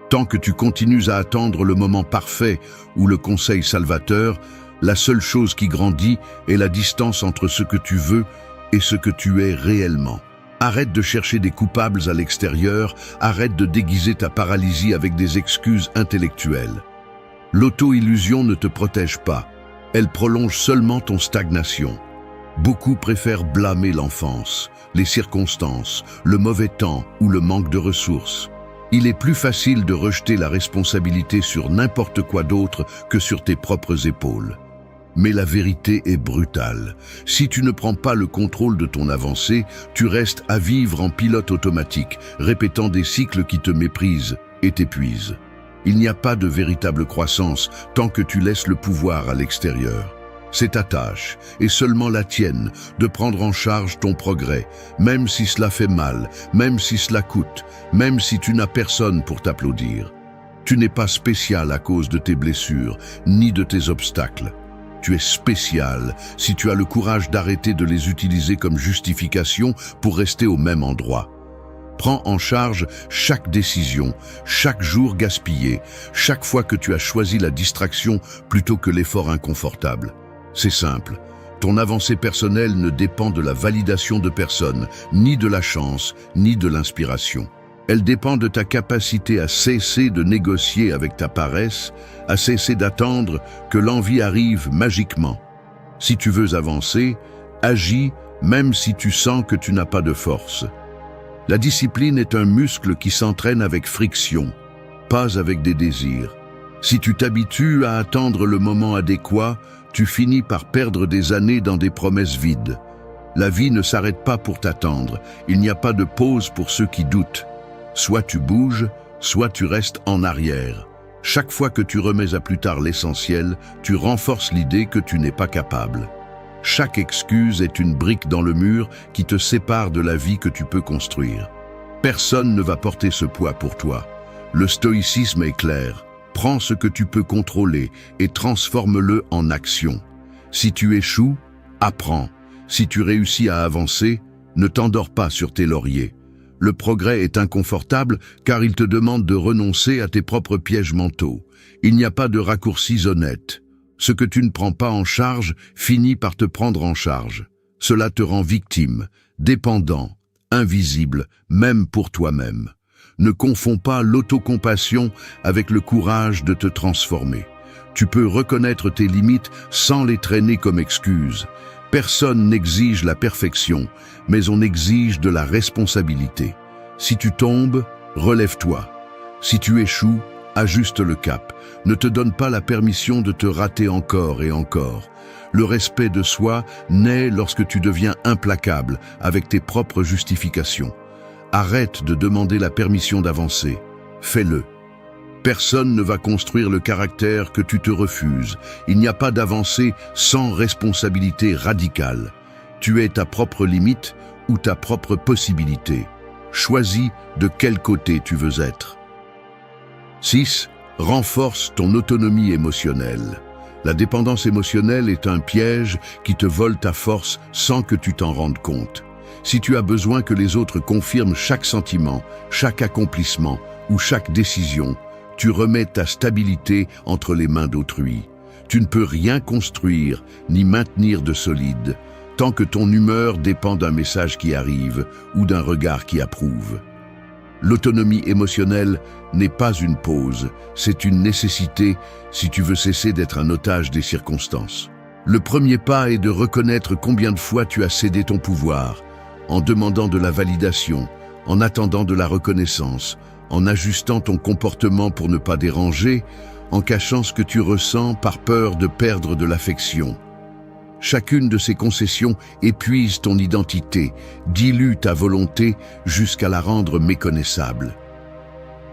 Tant que tu continues à attendre le moment parfait ou le conseil salvateur, la seule chose qui grandit est la distance entre ce que tu veux et ce que tu es réellement. Arrête de chercher des coupables à l'extérieur, arrête de déguiser ta paralysie avec des excuses intellectuelles. L'auto-illusion ne te protège pas, elle prolonge seulement ton stagnation. Beaucoup préfèrent blâmer l'enfance, les circonstances, le mauvais temps ou le manque de ressources. Il est plus facile de rejeter la responsabilité sur n'importe quoi d'autre que sur tes propres épaules. Mais la vérité est brutale. Si tu ne prends pas le contrôle de ton avancée, tu restes à vivre en pilote automatique, répétant des cycles qui te méprisent et t'épuisent. Il n'y a pas de véritable croissance tant que tu laisses le pouvoir à l'extérieur. C'est ta tâche, et seulement la tienne, de prendre en charge ton progrès, même si cela fait mal, même si cela coûte, même si tu n'as personne pour t'applaudir. Tu n'es pas spécial à cause de tes blessures, ni de tes obstacles. Tu es spécial si tu as le courage d'arrêter de les utiliser comme justification pour rester au même endroit. Prends en charge chaque décision, chaque jour gaspillé, chaque fois que tu as choisi la distraction plutôt que l'effort inconfortable. C'est simple, ton avancée personnelle ne dépend de la validation de personne, ni de la chance, ni de l'inspiration. Elle dépend de ta capacité à cesser de négocier avec ta paresse, à cesser d'attendre que l'envie arrive magiquement. Si tu veux avancer, agis même si tu sens que tu n'as pas de force. La discipline est un muscle qui s'entraîne avec friction, pas avec des désirs. Si tu t'habitues à attendre le moment adéquat, tu finis par perdre des années dans des promesses vides. La vie ne s'arrête pas pour t'attendre, il n'y a pas de pause pour ceux qui doutent. Soit tu bouges, soit tu restes en arrière. Chaque fois que tu remets à plus tard l'essentiel, tu renforces l'idée que tu n'es pas capable. Chaque excuse est une brique dans le mur qui te sépare de la vie que tu peux construire. Personne ne va porter ce poids pour toi. Le stoïcisme est clair. Prends ce que tu peux contrôler et transforme-le en action. Si tu échoues, apprends. Si tu réussis à avancer, ne t'endors pas sur tes lauriers. Le progrès est inconfortable car il te demande de renoncer à tes propres pièges mentaux. Il n'y a pas de raccourcis honnêtes. Ce que tu ne prends pas en charge finit par te prendre en charge. Cela te rend victime, dépendant, invisible, même pour toi-même. Ne confonds pas l'autocompassion avec le courage de te transformer. Tu peux reconnaître tes limites sans les traîner comme excuses. Personne n'exige la perfection, mais on exige de la responsabilité. Si tu tombes, relève-toi. Si tu échoues, ajuste le cap. Ne te donne pas la permission de te rater encore et encore. Le respect de soi naît lorsque tu deviens implacable avec tes propres justifications. Arrête de demander la permission d'avancer. Fais-le. Personne ne va construire le caractère que tu te refuses. Il n'y a pas d'avancée sans responsabilité radicale. Tu es ta propre limite ou ta propre possibilité. Choisis de quel côté tu veux être. 6. Renforce ton autonomie émotionnelle. La dépendance émotionnelle est un piège qui te vole ta force sans que tu t'en rendes compte. Si tu as besoin que les autres confirment chaque sentiment, chaque accomplissement ou chaque décision, tu remets ta stabilité entre les mains d'autrui. Tu ne peux rien construire ni maintenir de solide tant que ton humeur dépend d'un message qui arrive ou d'un regard qui approuve. L'autonomie émotionnelle n'est pas une pause, c'est une nécessité si tu veux cesser d'être un otage des circonstances. Le premier pas est de reconnaître combien de fois tu as cédé ton pouvoir, en demandant de la validation, en attendant de la reconnaissance, en ajustant ton comportement pour ne pas déranger, en cachant ce que tu ressens par peur de perdre de l'affection. Chacune de ces concessions épuise ton identité, dilue ta volonté jusqu'à la rendre méconnaissable.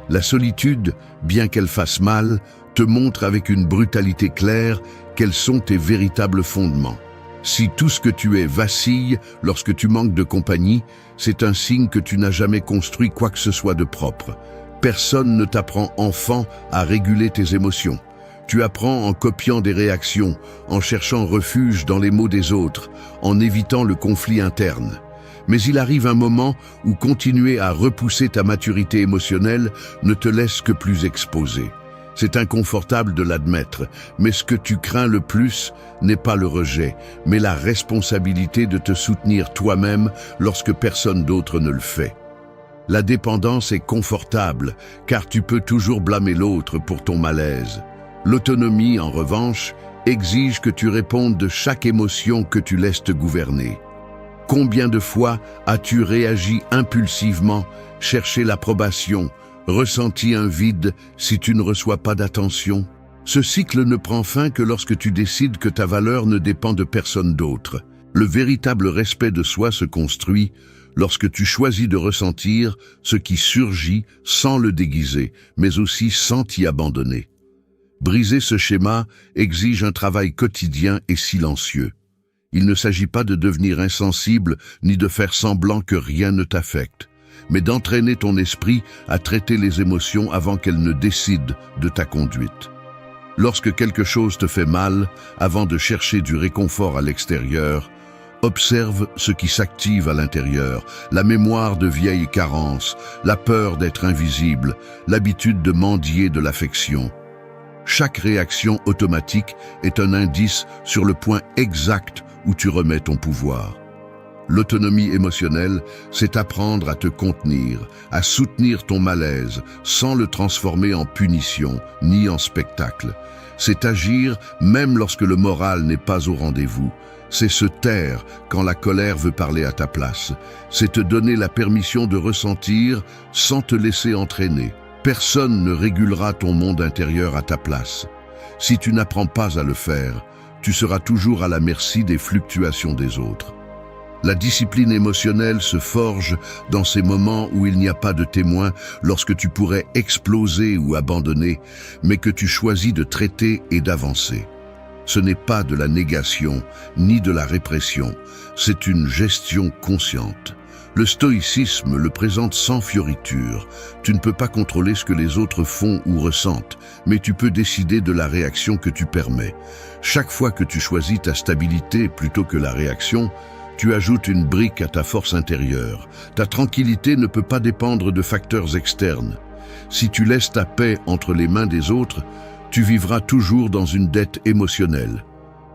La solitude, bien qu'elle fasse mal, te montre avec une brutalité claire quels sont tes véritables fondements. Si tout ce que tu es vacille lorsque tu manques de compagnie, c'est un signe que tu n'as jamais construit quoi que ce soit de propre. Personne ne t'apprend enfant à réguler tes émotions. Tu apprends en copiant des réactions, en cherchant refuge dans les maux des autres, en évitant le conflit interne. Mais il arrive un moment où continuer à repousser ta maturité émotionnelle ne te laisse que plus exposé. C'est inconfortable de l'admettre, mais ce que tu crains le plus n'est pas le rejet, mais la responsabilité de te soutenir toi-même lorsque personne d'autre ne le fait. La dépendance est confortable, car tu peux toujours blâmer l'autre pour ton malaise. L'autonomie, en revanche, exige que tu répondes de chaque émotion que tu laisses te gouverner. Combien de fois as-tu réagi impulsivement, cherché l'approbation, ressenti un vide si tu ne reçois pas d'attention? Ce cycle ne prend fin que lorsque tu décides que ta valeur ne dépend de personne d'autre. Le véritable respect de soi se construit lorsque tu choisis de ressentir ce qui surgit sans le déguiser, mais aussi sans t'y abandonner. Briser ce schéma exige un travail quotidien et silencieux. Il ne s'agit pas de devenir insensible ni de faire semblant que rien ne t'affecte, mais d'entraîner ton esprit à traiter les émotions avant qu'elles ne décident de ta conduite. Lorsque quelque chose te fait mal, avant de chercher du réconfort à l'extérieur, observe ce qui s'active à l'intérieur, la mémoire de vieilles carences, la peur d'être invisible, l'habitude de mendier de l'affection. Chaque réaction automatique est un indice sur le point exact où tu remets ton pouvoir. L'autonomie émotionnelle, c'est apprendre à te contenir, à soutenir ton malaise, sans le transformer en punition ni en spectacle. C'est agir même lorsque le moral n'est pas au rendez-vous. C'est se taire quand la colère veut parler à ta place. C'est te donner la permission de ressentir sans te laisser entraîner. Personne ne régulera ton monde intérieur à ta place. Si tu n'apprends pas à le faire, tu seras toujours à la merci des fluctuations des autres. La discipline émotionnelle se forge dans ces moments où il n'y a pas de témoin, lorsque tu pourrais exploser ou abandonner, mais que tu choisis de traiter et d'avancer. Ce n'est pas de la négation, ni de la répression, c'est une gestion consciente. Le stoïcisme le présente sans fioriture. Tu ne peux pas contrôler ce que les autres font ou ressentent, mais tu peux décider de la réaction que tu permets. Chaque fois que tu choisis ta stabilité plutôt que la réaction, tu ajoutes une brique à ta force intérieure. Ta tranquillité ne peut pas dépendre de facteurs externes. Si tu laisses ta paix entre les mains des autres, tu vivras toujours dans une dette émotionnelle.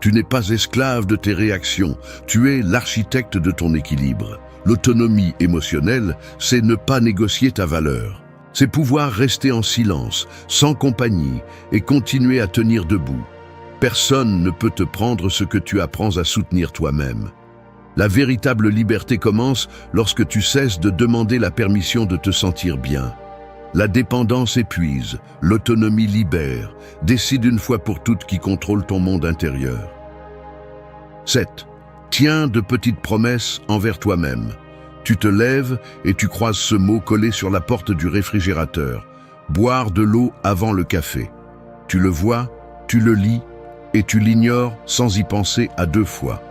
Tu n'es pas esclave de tes réactions, tu es l'architecte de ton équilibre. L'autonomie émotionnelle, c'est ne pas négocier ta valeur. C'est pouvoir rester en silence, sans compagnie, et continuer à tenir debout. Personne ne peut te prendre ce que tu apprends à soutenir toi-même. La véritable liberté commence lorsque tu cesses de demander la permission de te sentir bien. La dépendance épuise, l'autonomie libère. Décide une fois pour toutes qui contrôle ton monde intérieur. 7. Tiens de petites promesses envers toi-même. Tu te lèves et tu croises ce mot collé sur la porte du réfrigérateur. Boire de l'eau avant le café. Tu le vois, tu le lis et tu l'ignores sans y penser à 2 fois.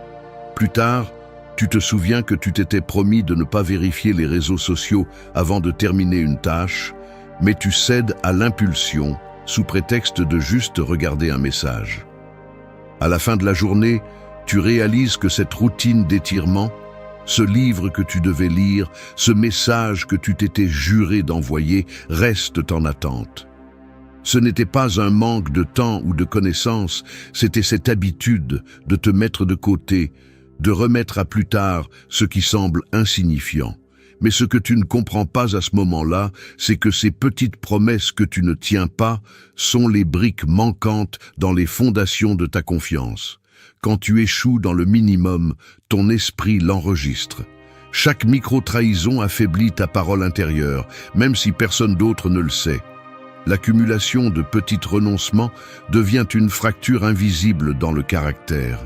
Plus tard, tu te souviens que tu t'étais promis de ne pas vérifier les réseaux sociaux avant de terminer une tâche, mais tu cèdes à l'impulsion sous prétexte de juste regarder un message. À la fin de la journée, tu réalises que cette routine d'étirement, ce livre que tu devais lire, ce message que tu t'étais juré d'envoyer, restent en attente. Ce n'était pas un manque de temps ou de connaissances, c'était cette habitude de te mettre de côté, de remettre à plus tard ce qui semble insignifiant. Mais ce que tu ne comprends pas à ce moment-là, c'est que ces petites promesses que tu ne tiens pas sont les briques manquantes dans les fondations de ta confiance. Quand tu échoues dans le minimum, ton esprit l'enregistre. Chaque micro-trahison affaiblit ta parole intérieure, même si personne d'autre ne le sait. L'accumulation de petits renoncements devient une fracture invisible dans le caractère.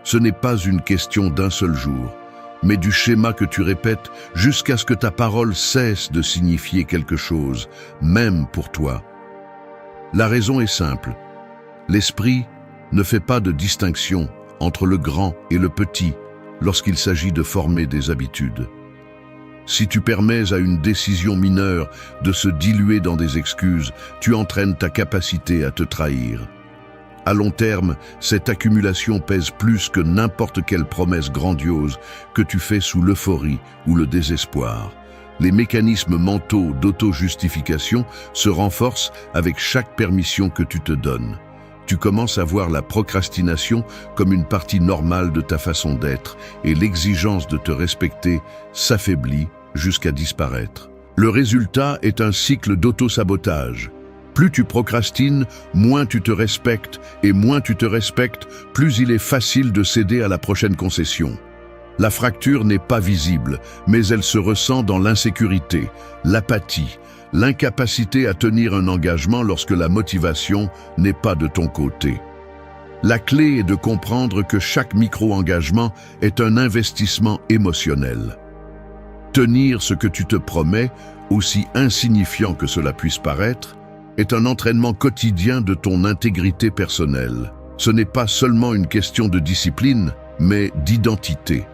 Ce n'est pas une question d'un seul jour, mais du schéma que tu répètes jusqu'à ce que ta parole cesse de signifier quelque chose, même pour toi. La raison est simple. L'esprit ne fait pas de distinction entre le grand et le petit lorsqu'il s'agit de former des habitudes. Si tu permets à une décision mineure de se diluer dans des excuses, tu entraînes ta capacité à te trahir. À long terme, cette accumulation pèse plus que n'importe quelle promesse grandiose que tu fais sous l'euphorie ou le désespoir. Les mécanismes mentaux d'auto-justification se renforcent avec chaque permission que tu te donnes. Tu commences à voir la procrastination comme une partie normale de ta façon d'être et l'exigence de te respecter s'affaiblit jusqu'à disparaître. Le résultat est un cycle d'auto-sabotage. Plus tu procrastines, moins tu te respectes, et moins tu te respectes, plus il est facile de céder à la prochaine concession. La fracture n'est pas visible, mais elle se ressent dans l'insécurité, l'apathie, l'incapacité à tenir un engagement lorsque la motivation n'est pas de ton côté. La clé est de comprendre que chaque micro-engagement est un investissement émotionnel. Tenir ce que tu te promets, aussi insignifiant que cela puisse paraître, est un entraînement quotidien de ton intégrité personnelle. Ce n'est pas seulement une question de discipline, mais d'identité.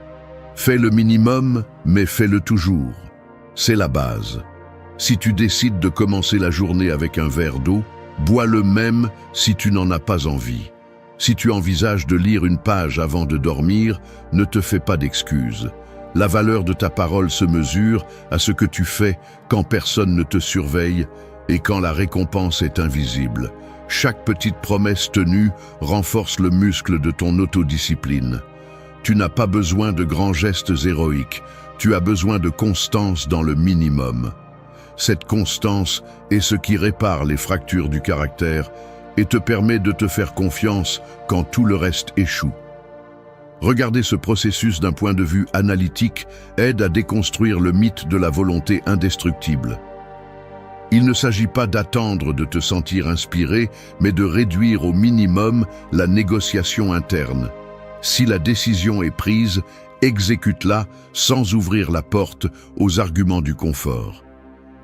Fais le minimum, mais fais-le toujours. C'est la base. Si tu décides de commencer la journée avec un verre d'eau, bois-le même si tu n'en as pas envie. Si tu envisages de lire une page avant de dormir, ne te fais pas d'excuses. La valeur de ta parole se mesure à ce que tu fais quand personne ne te surveille et quand la récompense est invisible. Chaque petite promesse tenue renforce le muscle de ton autodiscipline. Tu n'as pas besoin de grands gestes héroïques, tu as besoin de constance dans le minimum. Cette constance est ce qui répare les fractures du caractère et te permet de te faire confiance quand tout le reste échoue. Regarder ce processus d'un point de vue analytique aide à déconstruire le mythe de la volonté indestructible. Il ne s'agit pas d'attendre de te sentir inspiré, mais de réduire au minimum la négociation interne. Si la décision est prise, exécute-la sans ouvrir la porte aux arguments du confort.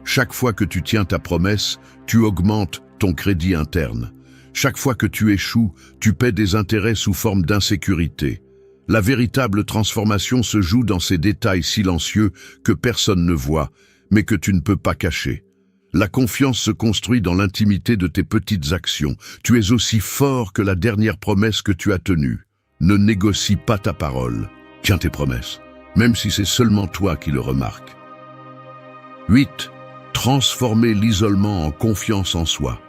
Chaque fois que tu tiens ta promesse, tu augmentes ton crédit interne. Chaque fois que tu échoues, tu paies des intérêts sous forme d'insécurité. La véritable transformation se joue dans ces détails silencieux que personne ne voit, mais que tu ne peux pas cacher. La confiance se construit dans l'intimité de tes petites actions. Tu es aussi fort que la dernière promesse que tu as tenue. Ne négocie pas ta parole. Tiens tes promesses, même si c'est seulement toi qui le remarques. 8. Transformer l'isolement en confiance en soi.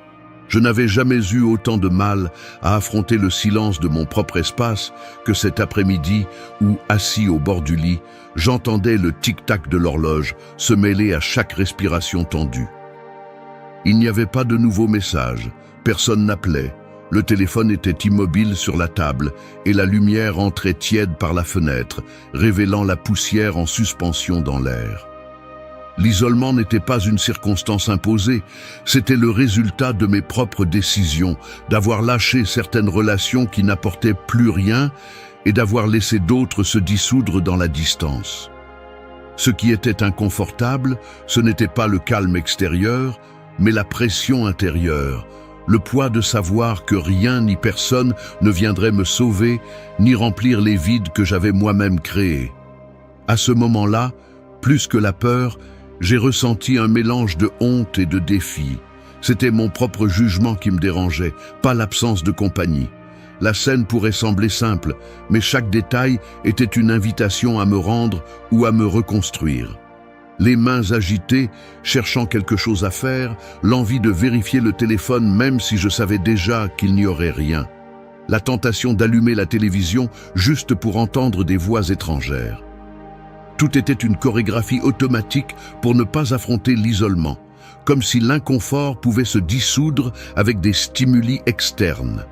Je n'avais jamais eu autant de mal à affronter le silence de mon propre espace que cet après-midi où, assis au bord du lit, j'entendais le tic-tac de l'horloge se mêler à chaque respiration tendue. Il n'y avait pas de nouveaux messages, personne n'appelait. Le téléphone était immobile sur la table et la lumière entrait tiède par la fenêtre, révélant la poussière en suspension dans l'air. L'isolement n'était pas une circonstance imposée, c'était le résultat de mes propres décisions, d'avoir lâché certaines relations qui n'apportaient plus rien et d'avoir laissé d'autres se dissoudre dans la distance. Ce qui était inconfortable, ce n'était pas le calme extérieur, mais la pression intérieure, le poids de savoir que rien ni personne ne viendrait me sauver, ni remplir les vides que j'avais moi-même créés. À ce moment-là, plus que la peur, j'ai ressenti un mélange de honte et de défi. C'était mon propre jugement qui me dérangeait, pas l'absence de compagnie. La scène pourrait sembler simple, mais chaque détail était une invitation à me rendre ou à me reconstruire. Les mains agitées, cherchant quelque chose à faire, l'envie de vérifier le téléphone même si je savais déjà qu'il n'y aurait rien. La tentation d'allumer la télévision juste pour entendre des voix étrangères. Tout était une chorégraphie automatique pour ne pas affronter l'isolement, comme si l'inconfort pouvait se dissoudre avec des stimuli externes.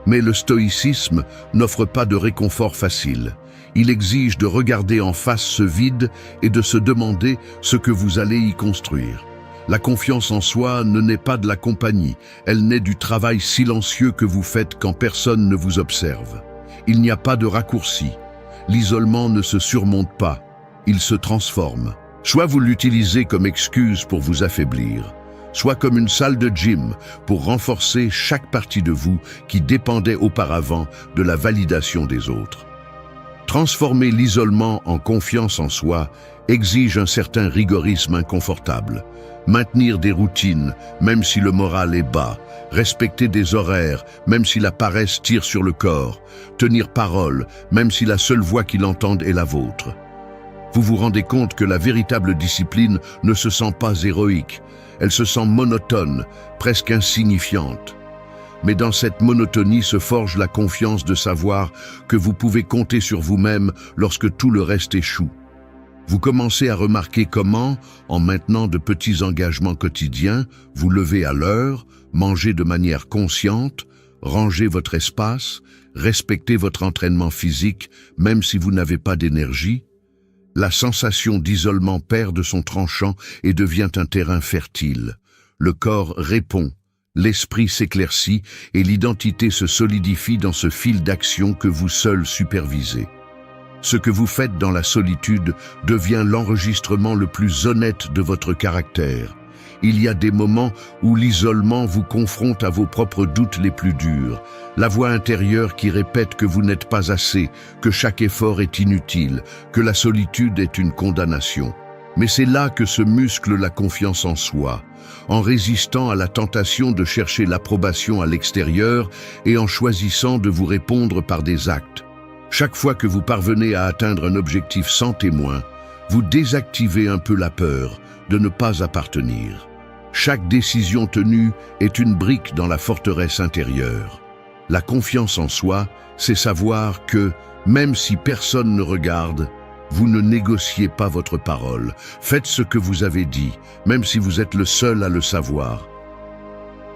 Mais le stoïcisme n'offre pas de réconfort facile. Il exige de regarder en face ce vide et de se demander ce que vous allez y construire. La confiance en soi ne naît pas de la compagnie, elle naît du travail silencieux que vous faites quand personne ne vous observe. Il n'y a pas de raccourci. L'isolement ne se surmonte pas, il se transforme. Soit vous l'utilisez comme excuse pour vous affaiblir, soit comme une salle de gym pour renforcer chaque partie de vous qui dépendait auparavant de la validation des autres. Transformer l'isolement en confiance en soi exige un certain rigorisme inconfortable. Maintenir des routines, même si le moral est bas. Respecter des horaires, même si la paresse tire sur le corps. Tenir parole, même si la seule voix qu'il entende est la vôtre. Vous vous rendez compte que la véritable discipline ne se sent pas héroïque. Elle se sent monotone, presque insignifiante. Mais dans cette monotonie se forge la confiance de savoir que vous pouvez compter sur vous-même lorsque tout le reste échoue. Vous commencez à remarquer comment, en maintenant de petits engagements quotidiens, vous levez à l'heure, mangez de manière consciente, rangez votre espace, respectez votre entraînement physique, même si vous n'avez pas d'énergie. La sensation d'isolement perd de son tranchant et devient un terrain fertile. Le corps répond. L'esprit s'éclaircit et l'identité se solidifie dans ce fil d'action que vous seul supervisez. Ce que vous faites dans la solitude devient l'enregistrement le plus honnête de votre caractère. Il y a des moments où l'isolement vous confronte à vos propres doutes les plus durs, la voix intérieure qui répète que vous n'êtes pas assez, que chaque effort est inutile, que la solitude est une condamnation. Mais c'est là que se muscle la confiance en soi, en résistant à la tentation de chercher l'approbation à l'extérieur et en choisissant de vous répondre par des actes. Chaque fois que vous parvenez à atteindre un objectif sans témoin, vous désactivez un peu la peur de ne pas appartenir. Chaque décision tenue est une brique dans la forteresse intérieure. La confiance en soi, c'est savoir que, même si personne ne regarde, vous ne négociez pas votre parole. Faites ce que vous avez dit, même si vous êtes le seul à le savoir.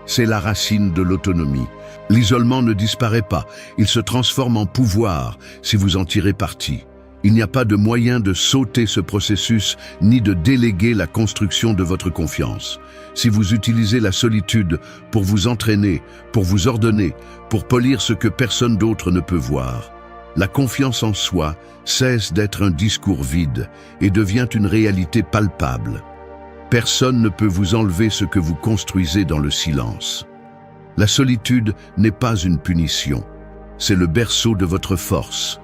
C'est la racine de l'autonomie. L'isolement ne disparaît pas, il se transforme en pouvoir si vous en tirez parti. Il n'y a pas de moyen de sauter ce processus ni de déléguer la construction de votre confiance. Si vous utilisez la solitude pour vous entraîner, pour vous ordonner, pour polir ce que personne d'autre ne peut voir, la confiance en soi cesse d'être un discours vide et devient une réalité palpable. Personne ne peut vous enlever ce que vous construisez dans le silence. La solitude n'est pas une punition, c'est le berceau de votre force.